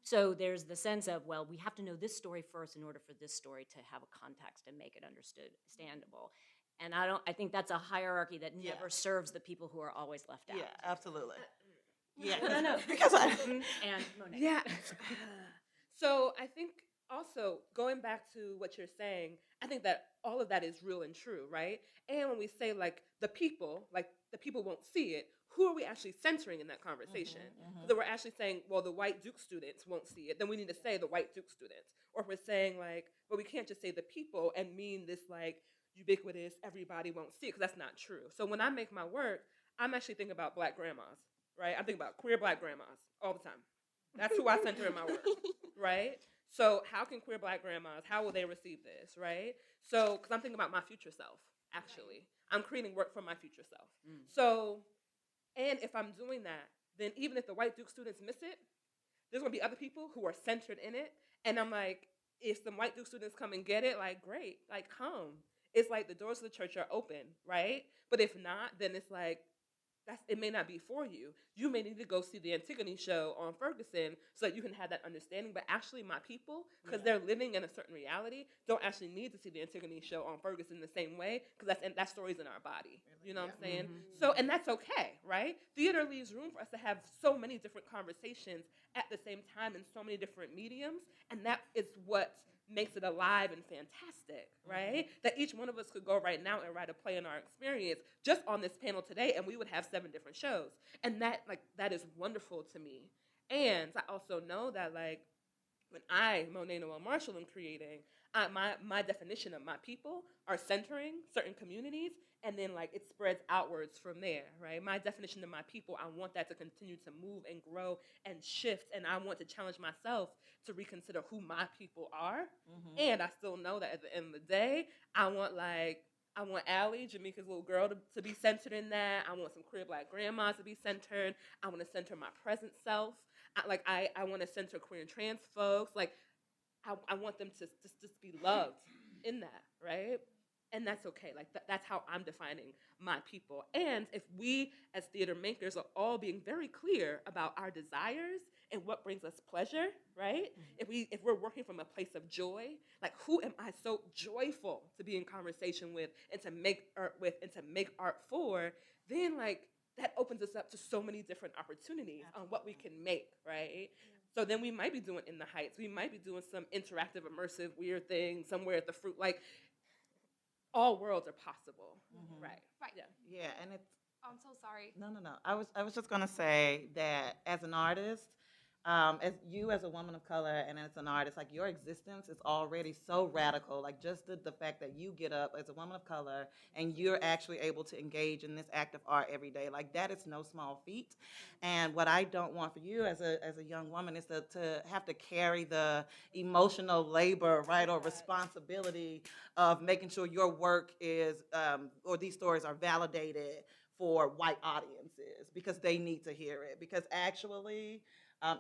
So there's the sense of, well, we have to know this story first in order for this story to have a context and make it understandable. And I think that's a hierarchy that never serves the people who are always left out. Yeah, absolutely. Yeah. No. Because I, And Monet. Yeah. So I think also going back to what you're saying, I think that all of that is real and true, right? And when we say like the people won't see it, who are we actually centering in that conversation? So that we're actually saying, well, the white Duke students won't see it, then we need to say the white Duke students. Or if we're saying like, well, we can't just say the people and mean this like ubiquitous, everybody won't see it, because that's not true. So when I make my work, I'm actually thinking about Black grandmas, right? I think about queer Black grandmas all the time. That's who I center in my work, right? So how can queer Black grandmas, how will they receive this, right? So, because I'm thinking about my future self, actually. I'm creating work for my future self. So, and if I'm doing that, then even if the white Duke students miss it, there's going to be other people who are centered in it. And I'm like, if some white Duke students come and get it, like, great, like, come. It's like the doors of the church are open, right? But if not, then it's like, it may not be for you. You may need to go see the Antigone show on Ferguson so that you can have that understanding. But actually, my people, because they're living in a certain reality, don't actually need to see the Antigone show on Ferguson the same way, because that story's in our body. You know what I'm saying? So, and that's okay, right? Theater leaves room for us to have so many different conversations at the same time in so many different mediums, and that is what makes it alive and fantastic, right? That each one of us could go right now and write a play in our experience just on this panel today, and we would have 7 different shows. And that is wonderful to me. And I also know that like when Monet Noel Marshall, am creating, my definition of my people are centering certain communities, and then like it spreads outwards from there, right? My definition of my people, I want that to continue to move and grow and shift, and I want to challenge myself to reconsider who my people are. And I still know that at the end of the day, I want Allie, Jamaica's little girl, to be centered in that. I want some queer Black grandmas to be centered. I want to center my present self. I want to center queer and trans folks. Like, I want them to just be loved in that, right? and that's okay. Like that's how I'm defining my people. And if we as theater makers are all being very clear about our desires and what brings us pleasure, right? If we're working from a place of joy, like who am I so joyful to be in conversation with and to make art with and to make art for, then like that opens us up to so many different opportunities on what we can make, right? So then we might be doing In the Heights. We might be doing some interactive, immersive, weird thing somewhere at the fruit. Like, all worlds are possible, right? Right. Yeah. Yeah, and it's Oh, I'm so sorry. no, no, no. I was just gonna say that as an artist, as you as a woman of color and as an artist, like your existence is already so radical. Like just the fact that you get up as a woman of color and you're actually able to engage in this act of art every day, like that is no small feat. And what I don't want for you as a young woman is to have to carry the emotional labor, right, or responsibility of making sure your work is or these stories are validated for white audiences because they need to hear it. Because actually,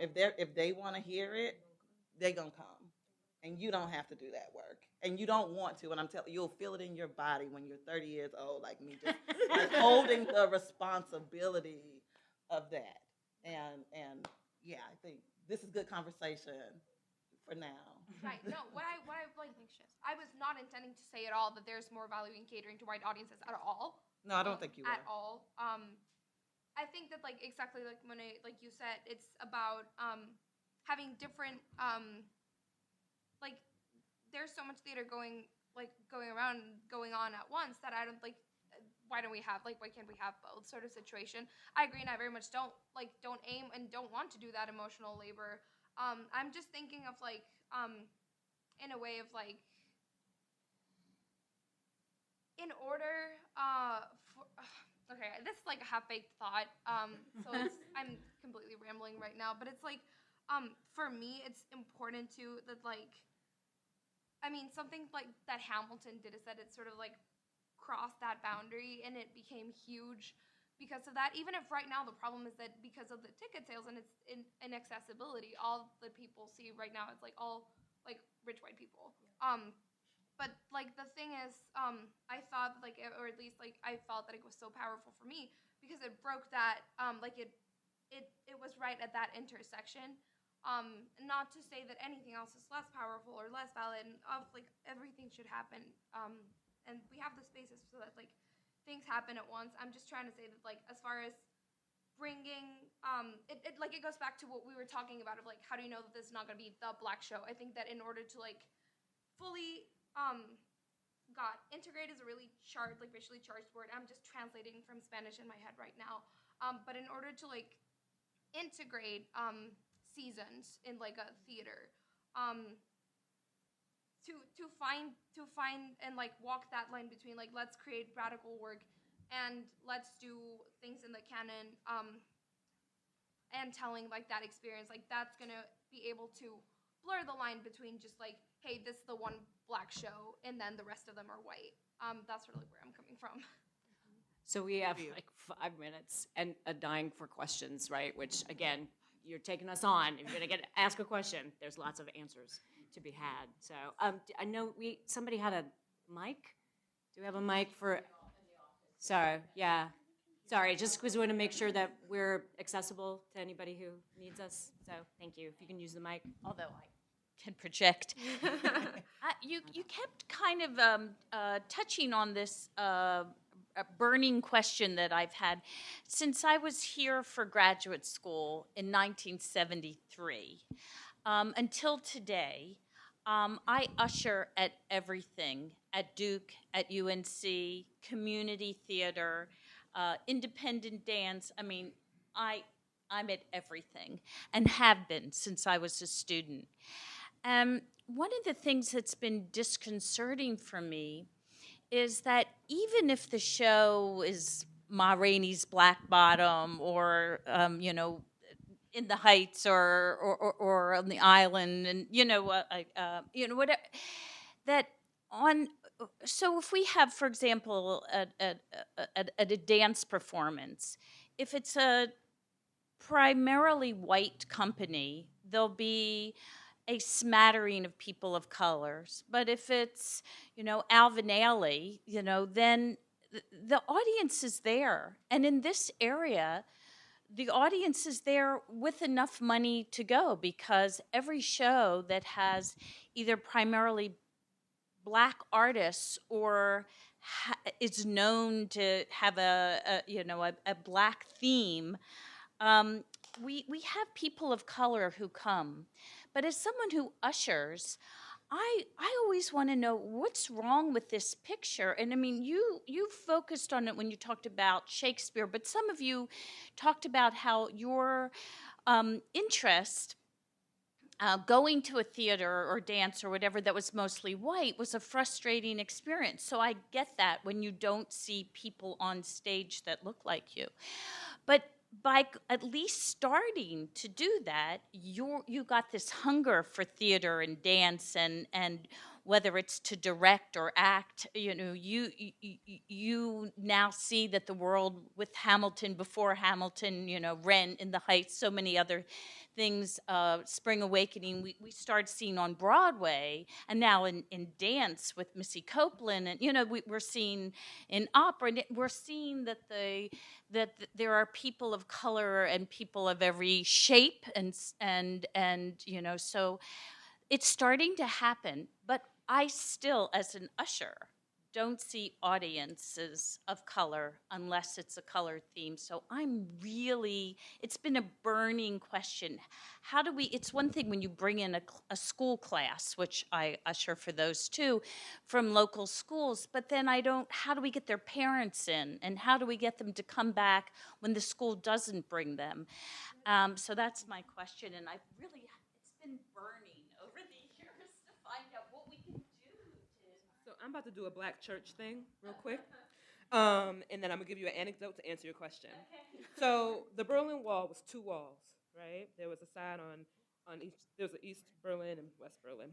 if they want to hear it, they gonna come, and you don't have to do that work, and you don't want to. And I'm telling you, you'll feel it in your body when you're 30 years old, like me, just like holding the responsibility of that. And yeah, I think this is good conversation for now. Right. No, what I like I was not intending to say at all that there's more value in catering to white audiences at all. No, I don't think you at were. all. I think that like exactly like Monet, like you said, it's about having different like there's so much theater going on at once that I don't like. Why can't we have both sort of situation? I agree, and I very much don't aim and don't want to do that emotional labor. I'm just thinking of like in a way of like in order for okay, this is like a half-baked thought. So I'm completely rambling right now, but it's like for me it's important to that like I mean something like that Hamilton did is that it sort of like crossed that boundary and it became huge because of that. Even if right now the problem is that because of the ticket sales and its inaccessibility, all the people see right now is like all like rich white people. But like the thing is, I thought like, or at least like I felt that it was so powerful for me because it broke that like it was right at that intersection. Not to say that anything else is less powerful or less valid, and like everything should happen. And we have the spaces so that like things happen at once. I'm just trying to say that like as far as bringing it like it goes back to what we were talking about of like how do you know that this is not going to be the black show. I think that in order to like fully God, integrate is a really racially charged word. I'm just translating from Spanish in my head right now. But in order to like integrate seasons in like a theater, to find and like walk that line between like let's create radical work and let's do things in the canon and telling like that experience, like that's gonna be able to blur the line between just like hey, this is the one black show and then the rest of them are white. That's really where I'm coming from. So we have like 5 minutes and dying for questions, right? Which again, you're taking us on. If you're gonna ask a question, there's lots of answers to be had. So I know somebody had a mic. Do we have a mic for? Sorry, yeah. Sorry, just because we want to make sure that we're accessible to anybody who needs us. So thank you. If you can use the mic. Although I can project. You kept kind of touching on this a burning question that I've had since I was here for graduate school in 1973 until today. I usher at everything, at Duke, at UNC, community theater, independent dance. I mean, I'm at everything and have been since I was a student. One of the things that's been disconcerting for me is that even if the show is Ma Rainey's Black Bottom or, In the Heights or on the island and, whatever, that on, so if we have, for example, a dance performance, if it's a primarily white company, there'll be a smattering of people of colors. But if it's, Alvin Ailey, then the audience is there. And in this area, the audience is there with enough money to go, because every show that has either primarily Black artists or is known to have a Black theme, we have people of color who come. But as someone who ushers, I always want to know what's wrong with this picture. And I mean, you focused on it when you talked about Shakespeare, but some of you talked about how your interest going to a theater or dance or whatever that was mostly white was a frustrating experience. So I get that when you don't see people on stage that look like you. But by at least starting to do that, you got this hunger for theater and dance, and whether it's to direct or act, you now see that the world with Hamilton, before Hamilton, Rent, In the Heights, so many other things, Spring Awakening, we started seeing on Broadway, and now in dance with Missy Copeland, and we're seeing in opera, and we're seeing that there are people of color and people of every shape, and so it's starting to happen. But I still, as an usher, don't see audiences of color unless it's a color theme. So it's been a burning question. How do we, it's one thing when you bring in a school class, which I usher for those too, from local schools, but then how do we get their parents in? And how do we get them to come back when the school doesn't bring them? So that's my question, and it's been burning over the years to find out what we can do. So I'm about to do a Black church thing real quick, and then I'm gonna give you an anecdote to answer your question. Okay. So the Berlin Wall was two walls, right? There was a side on each. There was an East Berlin and West Berlin.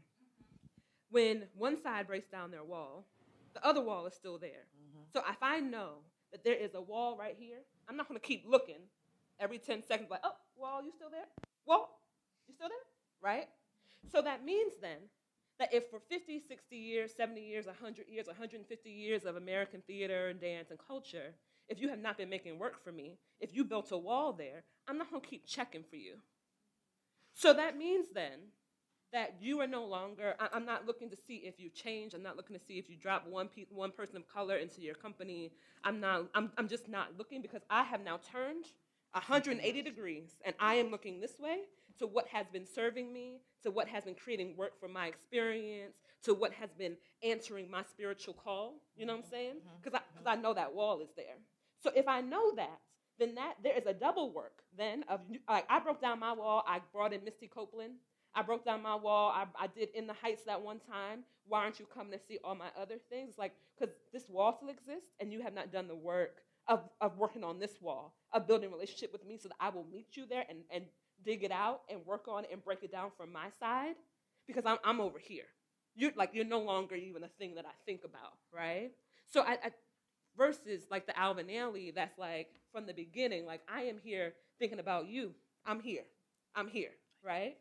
When one side breaks down their wall, the other wall is still there. So if I know that there is a wall right here, I'm not gonna keep looking every 10 seconds like, oh, wall, you still there? Wall, you still there? Right? So that means then that if for 50, 60 years, 70 years, 100 years, 150 years of American theater and dance and culture, if you have not been making work for me, if you built a wall there, I'm not going to keep checking for you. So that means then that you are no longer, I'm not looking to see if you change. I'm not looking to see if you drop one person of color into your company. I'm just not looking, because I have now turned 180 degrees, and I am looking this way to what has been serving me, to what has been creating work for my experience, to what has been answering my spiritual call. You know what I'm saying? Because I know that wall is there. So if I know that, then there is a double work then of, like, I broke down my wall. I brought in Misty Copeland. I broke down my wall. I did In the Heights that one time. Why aren't you coming to see all my other things? It's like, because this wall still exists, and you have not done the work of working on this wall, of building a relationship with me so that I will meet you there and dig it out and work on it and break it down from my side, because I'm over here. You're no longer even a thing that I think about, right? So I versus like the Alvin Ailey, that's like from the beginning, like, I am here thinking about you. I'm here, right?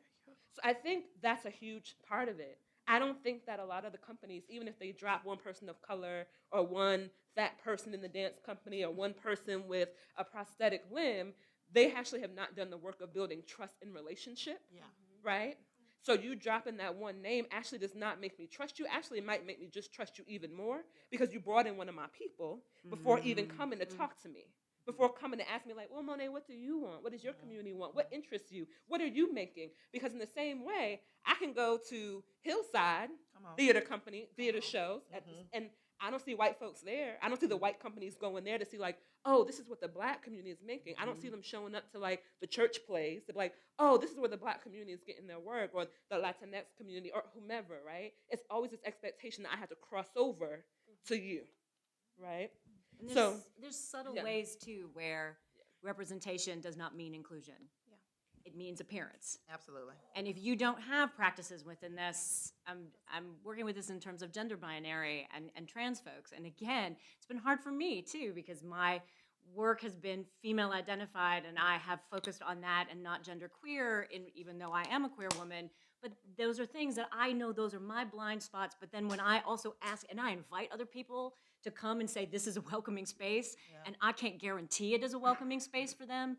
So I think that's a huge part of it. I don't think that a lot of the companies, even if they drop one person of color or one fat person in the dance company or one person with a prosthetic limb, they actually have not done the work of building trust in relationship, right? So you dropping that one name actually does not make me trust you. Actually, it might make me just trust you even more, because you brought in one of my people before even coming to talk to me, before coming to ask me, like, well, Monet, what do you want? What does your community want? What interests you? What are you making? Because in the same way, I can go to Hillside Theater Company, theater shows, and I don't see white folks there. I don't see the white companies going there to see, like, oh, this is what the Black community is making. I don't see them showing up to, like, the church plays to be like, oh, this is where the Black community is getting their work, or the Latinx community, or whomever, right? It's always this expectation that I have to cross over to you, right? And there's subtle Yeah. ways too where representation does not mean inclusion. Yeah. It means appearance. Absolutely. And if you don't have practices within this, I'm working with this in terms of gender binary and trans folks. And again, it's been hard for me too, because work has been female identified, and I have focused on that and not gender queer, even though I am a queer woman. But those are things that I know those are my blind spots. But then when I also ask and I invite other people to come and say this is a welcoming space, and I can't guarantee it is a welcoming space for them,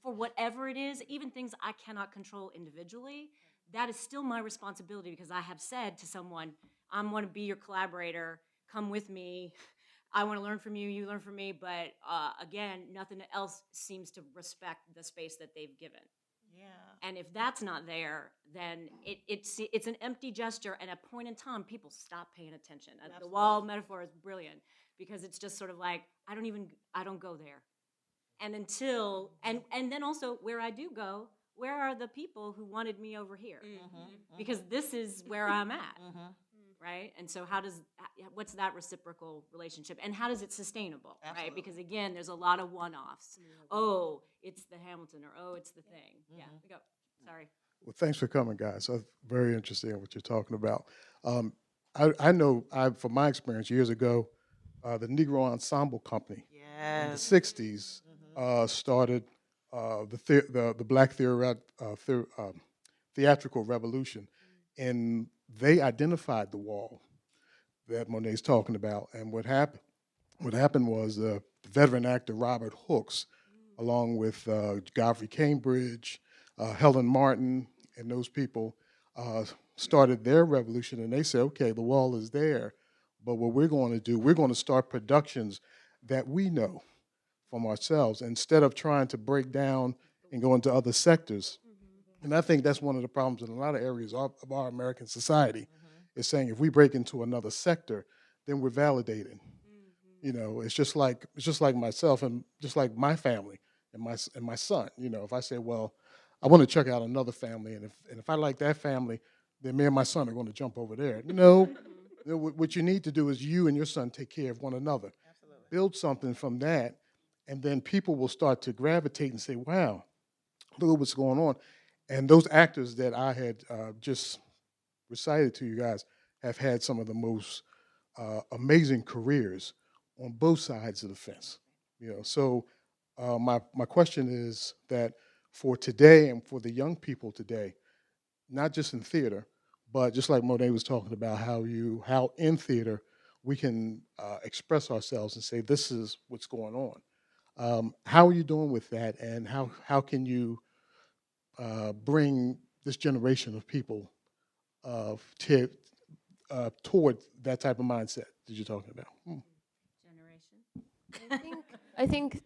for whatever it is, even things I cannot control individually, that is still my responsibility, because I have said to someone, I want to be your collaborator, come with me. I want to learn from you, you learn from me, but again, nothing else seems to respect the space that they've given. Yeah. And if that's not there, then it's an empty gesture, and at a point in time, people stop paying attention. The wall metaphor is brilliant, because it's just sort of like, I don't go there. And until, and then also where I do go, where are the people who wanted me over here? Because this is where I'm at. Right? And so what's that reciprocal relationship? And how does it sustainable, right? Because again, there's a lot of one-offs. Oh, it's the Hamilton, or oh, it's the thing. Yeah, we go. Sorry. Well, thanks for coming, guys. That's very interesting in what you're talking about. I know, from my experience years ago, the Negro Ensemble Company in the 60s started the Black theatrical revolution, and they identified the wall that Monet's talking about. And what happened was the veteran actor Robert Hooks, along with Godfrey Cambridge, Helen Martin, and those people started their revolution. And they said, okay, the wall is there, but what we're going to do, we're going to start productions that we know from ourselves, instead of trying to break down and go into other sectors. And I think that's one of the problems in a lot of areas of our American society, is saying if we break into another sector, then we're validated. You know, it's just like myself and just like my family and my son. You know, if I say, well, I want to check out another family, and if I like that family, then me and my son are going to jump over there. No, what you need to do is you and your son take care of one another. Absolutely. Build something from that, and then people will start to gravitate and say, wow, look at what's going on. And those actors that I had just recited to you guys have had some of the most amazing careers on both sides of the fence. You know, so my question is that for today and for the young people today, not just in theater, but just like Monet was talking about, how in theater we can express ourselves and say this is what's going on. How are you doing with that, and how can you bring this generation of people toward that type of mindset that you're talking about? Generation. I think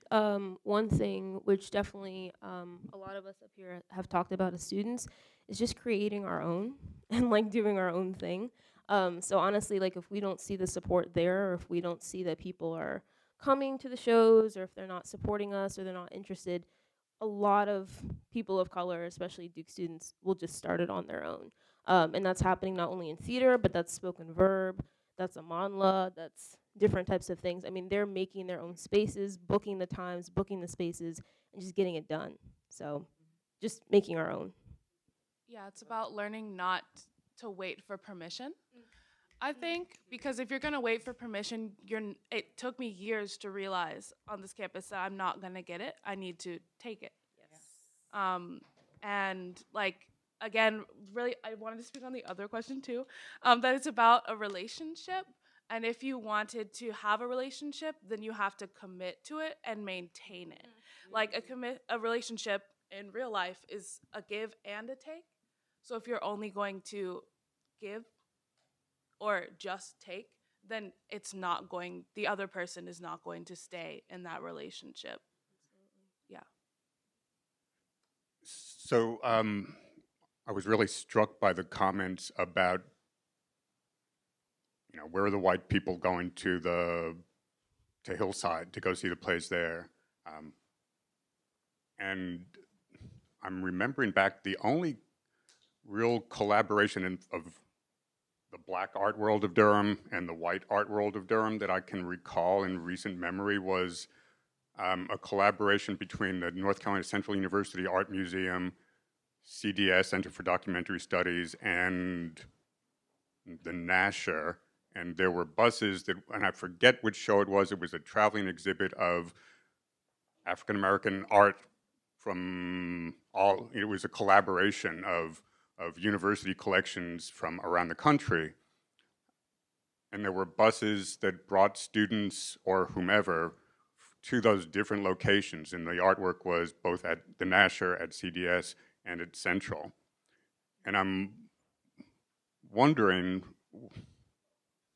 one thing which definitely a lot of us up here have talked about as students is just creating our own and like doing our own thing. So honestly, like if we don't see the support there, or if we don't see that people are coming to the shows, or if they're not supporting us or they're not interested, a lot of people of color, especially Duke students, will just start it on their own. And that's happening not only in theater, but that's spoken verb, that's a manla, that's different types of things. I mean, they're making their own spaces, booking the times, booking the spaces, and just getting it done. So just making our own. Yeah, it's about learning not to wait for permission. I think, because if you're gonna wait for permission, it took me years to realize on this campus that I'm not gonna get it. I need to take it. Yes. And like, again, really, I wanted to speak on the other question too, that it's about a relationship. And if you wanted to have a relationship, then you have to commit to it and maintain it. Like a relationship in real life is a give and a take. So if you're only going to give or just take, then the other person is not going to stay in that relationship. Yeah. So I was really struck by the comments about, you know, where are the white people going to Hillside to go see the plays there? And I'm remembering back, the only real collaboration of the black art world of Durham and the white art world of Durham that I can recall in recent memory was a collaboration between the North Carolina Central University Art Museum, CDS, Center for Documentary Studies, and the Nasher. And there were buses that, and I forget which show it was a traveling exhibit of African American art from all. It was a collaboration of university collections from around the country. And there were buses that brought students or whomever to those different locations. And the artwork was both at the Nasher, at CDS, and at Central. And I'm wondering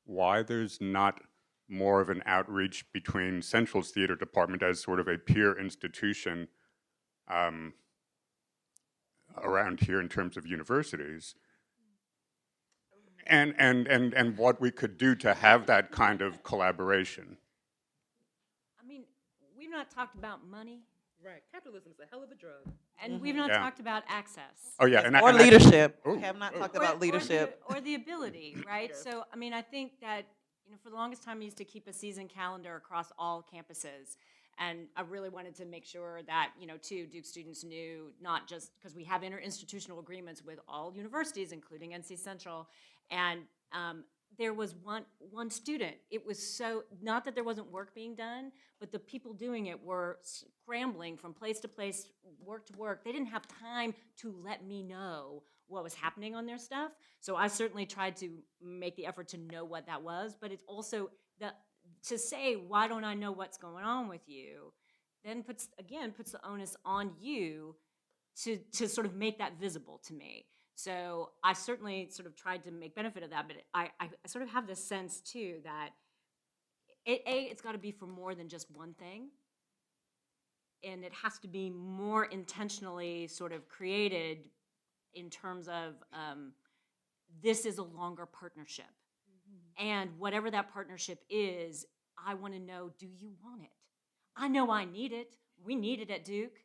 why there's not more of an outreach between Central's theater department as sort of a peer institution around here in terms of universities, and what we could do to have that kind of collaboration. I mean, we've not talked about money, Right. Capitalism is a hell of a drug. and we've not Yeah. talked about access. Oh yeah, Or leadership. Ooh, We have not ooh. talked about leadership. Or the ability, right? So, I mean, I think that, for the longest time, I used to keep a season calendar across all campuses. And I really wanted to make sure that, too, Duke students knew, not just because we have interinstitutional agreements with all universities, including NC Central. And there was one student. It was so, not that there wasn't work being done, but the people doing it were scrambling from place to place, work to work. They didn't have time to let me know what was happening on their stuff. So I certainly tried to make the effort to know what that was, but it's also to say, why don't I know what's going on with you, then puts the onus on you to sort of make that visible to me. So I certainly sort of tried to make benefit of that, but I sort of have this sense too that it's got to be for more than just one thing, and it has to be more intentionally sort of created in terms of this is a longer partnership. And whatever that partnership is, I want to know, do you want it? I know I need it. We need it at Duke,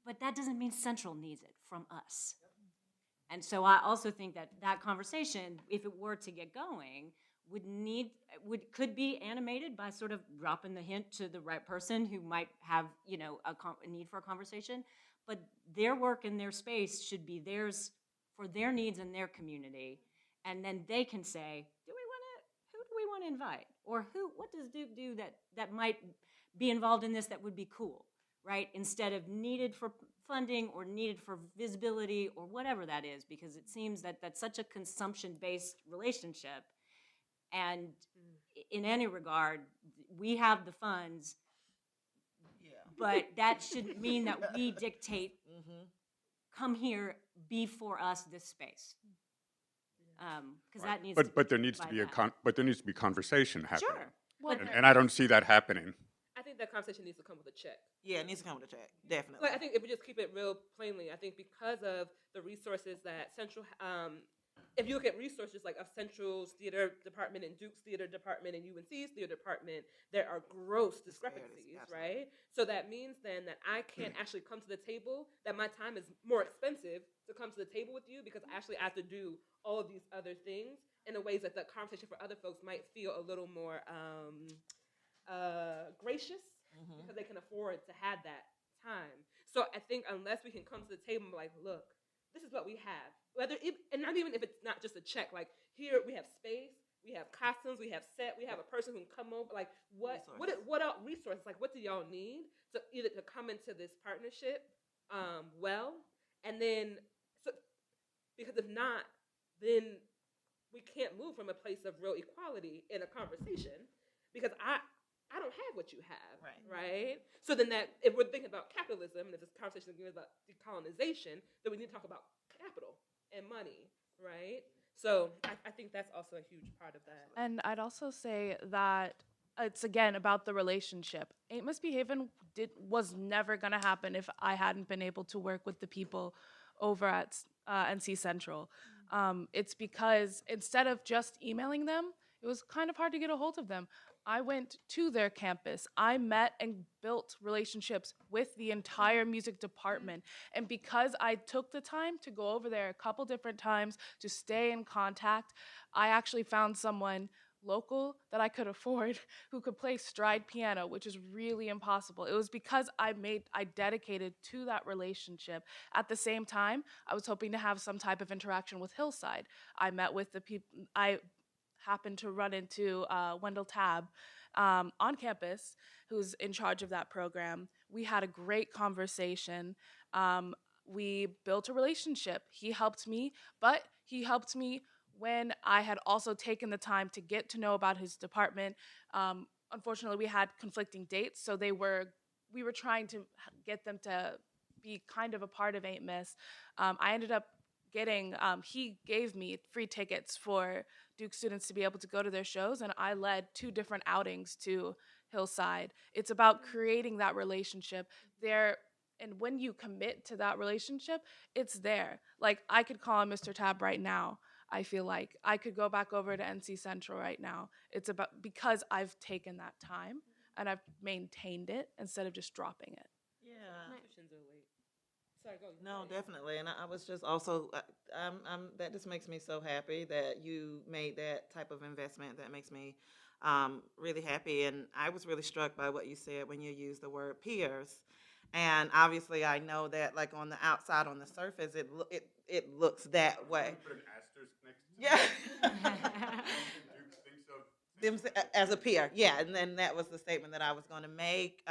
but that doesn't mean Central needs it from us. And so I also think that conversation, if it were to get going, could be animated by sort of dropping the hint to the right person who might have, a need for a conversation. But their work and their space should be theirs for their needs and their community. And then they can say, who do we want to invite? Or what does Duke do that might be involved in this that would be cool, right? Instead of needed for funding or needed for visibility or whatever that is, because it seems that that's such a consumption-based relationship. And in any regard, we have the funds, but that shouldn't mean that we dictate, come here, be for us this space. Because that needs but there needs to be there needs to be conversation happening. Sure. Well, And I don't see that happening. I think that conversation needs to come with a check. Yeah, it needs to come with a check, definitely. Like, I think if we just keep it real plainly, I think because of the resources that Central, if you look at resources like of Central's theater department and Duke's theater department and UNC's theater department, there are gross discrepancies, right? So that means then that I can't actually come to the table, that my time is more expensive to come to the table with you because I actually have to do all of these other things in a ways that the conversation for other folks might feel a little more gracious because they can afford to have that time. So I think unless we can come to the table and be like, look, this is what we have. And not even if it's not just a check, like here we have space, we have costumes, we have set, we have a person who can come over, like what else resources, like what do y'all need to either to come into this partnership and then, because if not, then we can't move from a place of real equality in a conversation because I don't have what you have, right? So then if we're thinking about capitalism, and if this conversation is about decolonization, then we need to talk about capital and money, right? So I think that's also a huge part of that. And I'd also say that it's, again, about the relationship. Ain't Misbehavin' was never going to happen if I hadn't been able to work with the people over at NC Central. It's because instead of just emailing them, it was kind of hard to get a hold of them. I went to their campus. I met and built relationships with the entire music department. And because I took the time to go over there a couple different times to stay in contact, I actually found someone local that I could afford who could play stride piano, which is really impossible. It was because I dedicated to that relationship. At the same time, I was hoping to have some type of interaction with Hillside. I met with the people, I happened to run into Wendell Tabb on campus, who's in charge of that program. We had a great conversation. We built a relationship. He helped me, but he helped me when I had also taken the time to get to know about his department. Unfortunately, we had conflicting dates, so we were trying to get them to be kind of a part of Ain't Miss. I ended up he gave me free tickets for Duke students to be able to go to their shows, and I led 2 different outings to Hillside. It's about creating that relationship there, and when you commit to that relationship, it's there. Like, I could call on Mr. Tabb right now. I feel like I could go back over to NC Central right now. It's about because I've taken that time and I've maintained it instead of just dropping it. Yeah. Sorry, go. No, definitely. And I was just also, that just makes me so happy that you made that type of investment. That makes me really happy. And I was really struck by what you said when you used the word peers. And obviously, I know that, like, on the outside, on the surface, it looks that way. Put an asterisk next to Yeah. Them as a peer, yeah. And then that was the statement that I was going to make.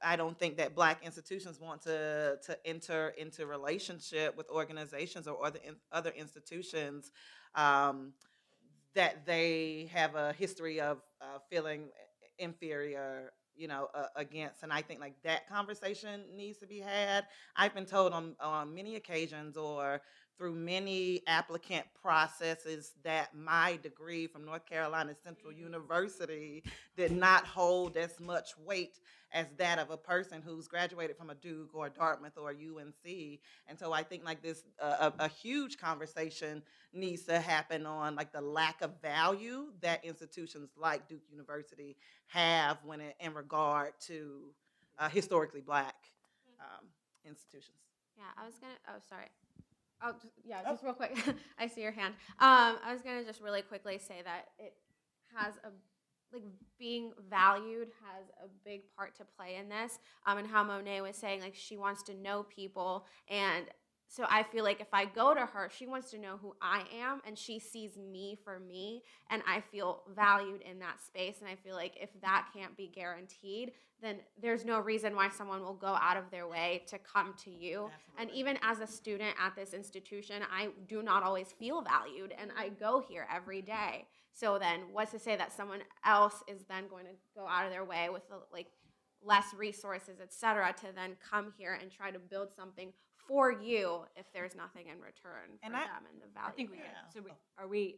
I don't think that Black institutions want to enter into relationship with organizations or other institutions that they have a history of feeling inferior, against. And I think, like, that conversation needs to be had. I've been told on many occasions or through many applicant processes that my degree from North Carolina Central University did not hold as much weight as that of a person who's graduated from a Duke or a Dartmouth or a UNC. And so I think, like, this a huge conversation needs to happen on, like, the lack of value that institutions like Duke University have in regard to historically Black institutions. Yeah, I was gonna. Oh, sorry. Just real quick. I see your hand. I was gonna just really quickly say that it has being valued has a big part to play in this. And how Monet was saying, like, she wants to know people, and so I feel like if I go to her, she wants to know who I am, and she sees me for me, and I feel valued in that space. And I feel like if that can't be guaranteed, then there's no reason why someone will go out of their way to come to you. Absolutely. And even as a student at this institution, I do not always feel valued, and I go here every day. So then what's to say that someone else is then going to go out of their way with less resources, et cetera, to then come here and try to build something for you if there's nothing in return for them and the value. I think we there. could. So are we?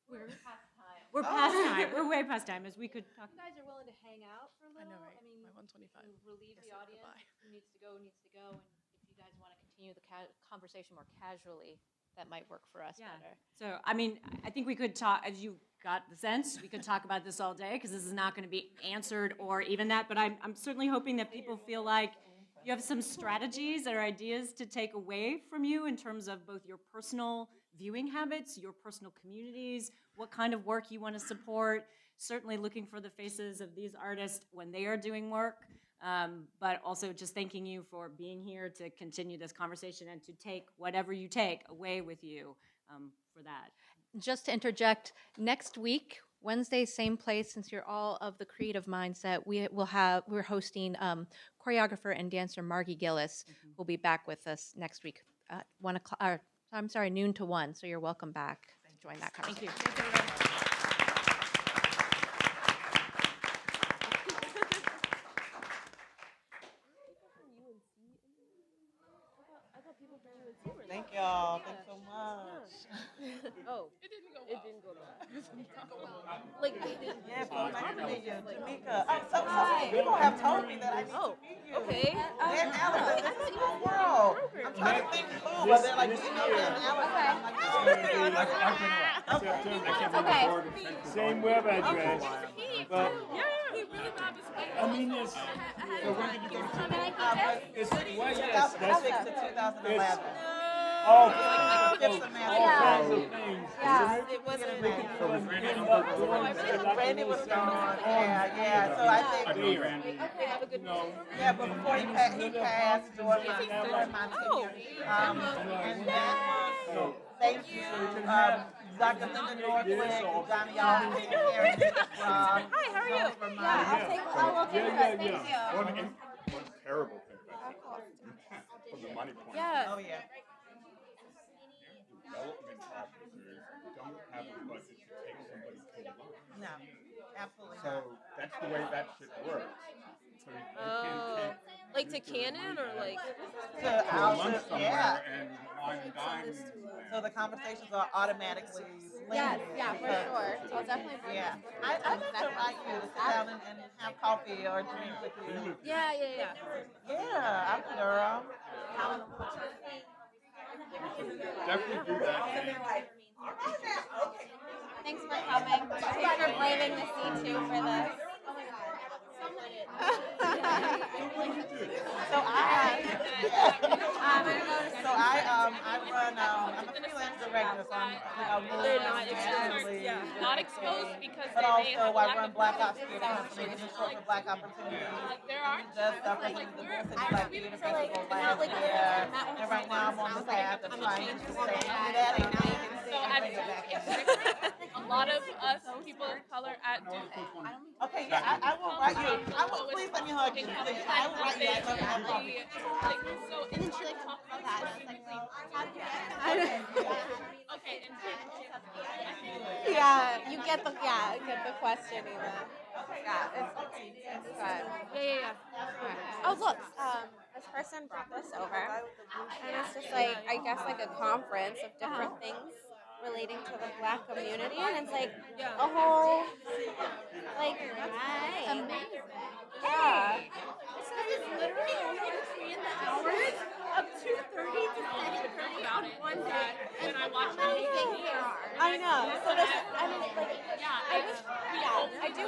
We're past time. We're past time. We're way past time. As we could talk. You guys are willing to hang out for a little? I know, right? I mean, My 125. relieve the audience. Who needs to go, needs to go. And if you guys want to continue the conversation more casually, that might work for us better. So, I mean, I think we could talk, as you got the sense, we could talk about this all day because this is not going to be answered or even that. But I'm certainly hoping that people feel like you have some strategies or ideas to take away from you in terms of both your personal viewing habits, your personal communities, what kind of work you want to support, certainly looking for the faces of these artists when they are doing work, but also just thanking you for being here to continue this conversation and to take whatever you take away with you for that. Just to interject, next week, Wednesday, same place, since you're all of the creative mindset, we're hosting choreographer and dancer Margie Gillis, who'll be back with us next week at 1 o'clock. I'm sorry, noon to 1. So you're welcome back to join that conversation. Thank you. Thank y'all. Thanks so much. Oh, It didn't go well. it didn't go well. Like they did. Yeah, so nice to meet you, Tamika. So many people have told me that I need to meet you. Okay. And Allison, this is my world. I'm trying to think who, but they're like, you know, and Allison. I'm like, Okay. Same web address. But I mean, it's. So when did you go to? It's well, yes. 2006 to 2011. All Fifth kinds of things. Yeah, it wasn't Randy was gone. Yeah. So I think. Okay, have a good night. Yeah, but before he passed during my tenure. And that was. Thank you, Dr. Linda Northwick, Johnny Allen, Karen, Hi, how are you? I'll look into it. Thank you. One terrible thing about it, from the money point Yeah. Oh, yeah. development officers don't have a budget to take somebody to lunch. No, absolutely So not. that's the way that shit works. So you can't take Like to Canon or like? To to a our, lunch yeah. somewhere and wine and dine. So the conversations are automatically Yes, limited. yeah, for because- sure. So I'll definitely bring Yeah. this. I'd like to invite you to sit down and have coffee or drink with you. Yeah. Yeah, I'm in Durham. Definitely do that. Thanks for coming. Thanks for braving the sea too for this. So I run. I'm a freelance director, so I'm They're not exposed. Yeah. Not exposed because but they may also have I lack run of Black Ops Theater Company, which is short for Black Opportunity. there are We just represented the Durham City Black Theater Festival last year, and right now I'm on the path of trying to stay under that and now you can see and bring it back in. a lot of us people of color at Duke. Okay, yeah, I will write you. I will, please let me hug you. Please, I will write you. I love to have coffee. So And then she like talked about that. And I was like, how do you okay, and Yeah, you get the question even. Yeah, it's good. Yeah. Oh look, this person brought this over, and it's just like I guess like a conference of different things relating to the Black community, and it's like a whole like amazing. Yeah. This is literally only between the hours of 2:30 to 7:30 on one day. when I watch How many things there are? I know. So this, I mean, like, I wish, I do.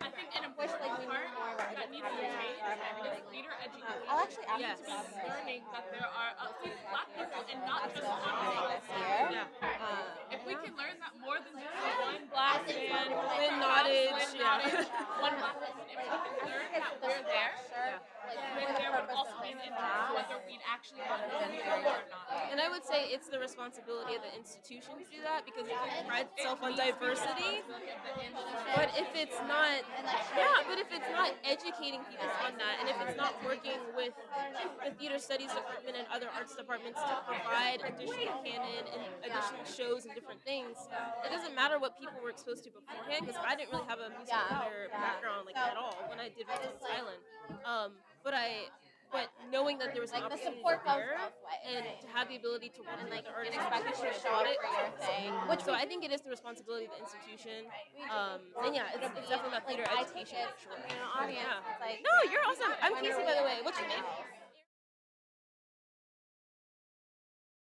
I think an Wish important like we knew part more about that needs to change is theater education. I'll actually ask Yes. you about this. Learning that there are Black people and not just one Happening Black this year. If we can learn that more than just one Black man, Lynn Nottage, one Black person, if we can learn that we're there, then there would also be an interest whether we'd actually want to be there or not. And I would say it's the responsibility of the institution to do that because it prides itself on diversity. But if it's not, but if it's not educating people on that, and if it's not working with the theater studies department and other arts departments to provide additional canon and additional shows and different things, it doesn't matter what people were exposed to beforehand. Because I didn't really have a musical theater background like at all when I did Recruitment Island. But knowing that there was an Like the opportunity support goes there both ways. and to have the ability to work with the artists expect you to show up for your thing. so I think it is the responsibility of the institution. And yeah, it's definitely about theater I education. take it from an audience. Yeah. It's like, No, you're awesome. I'm Casey, by the way. What's your name?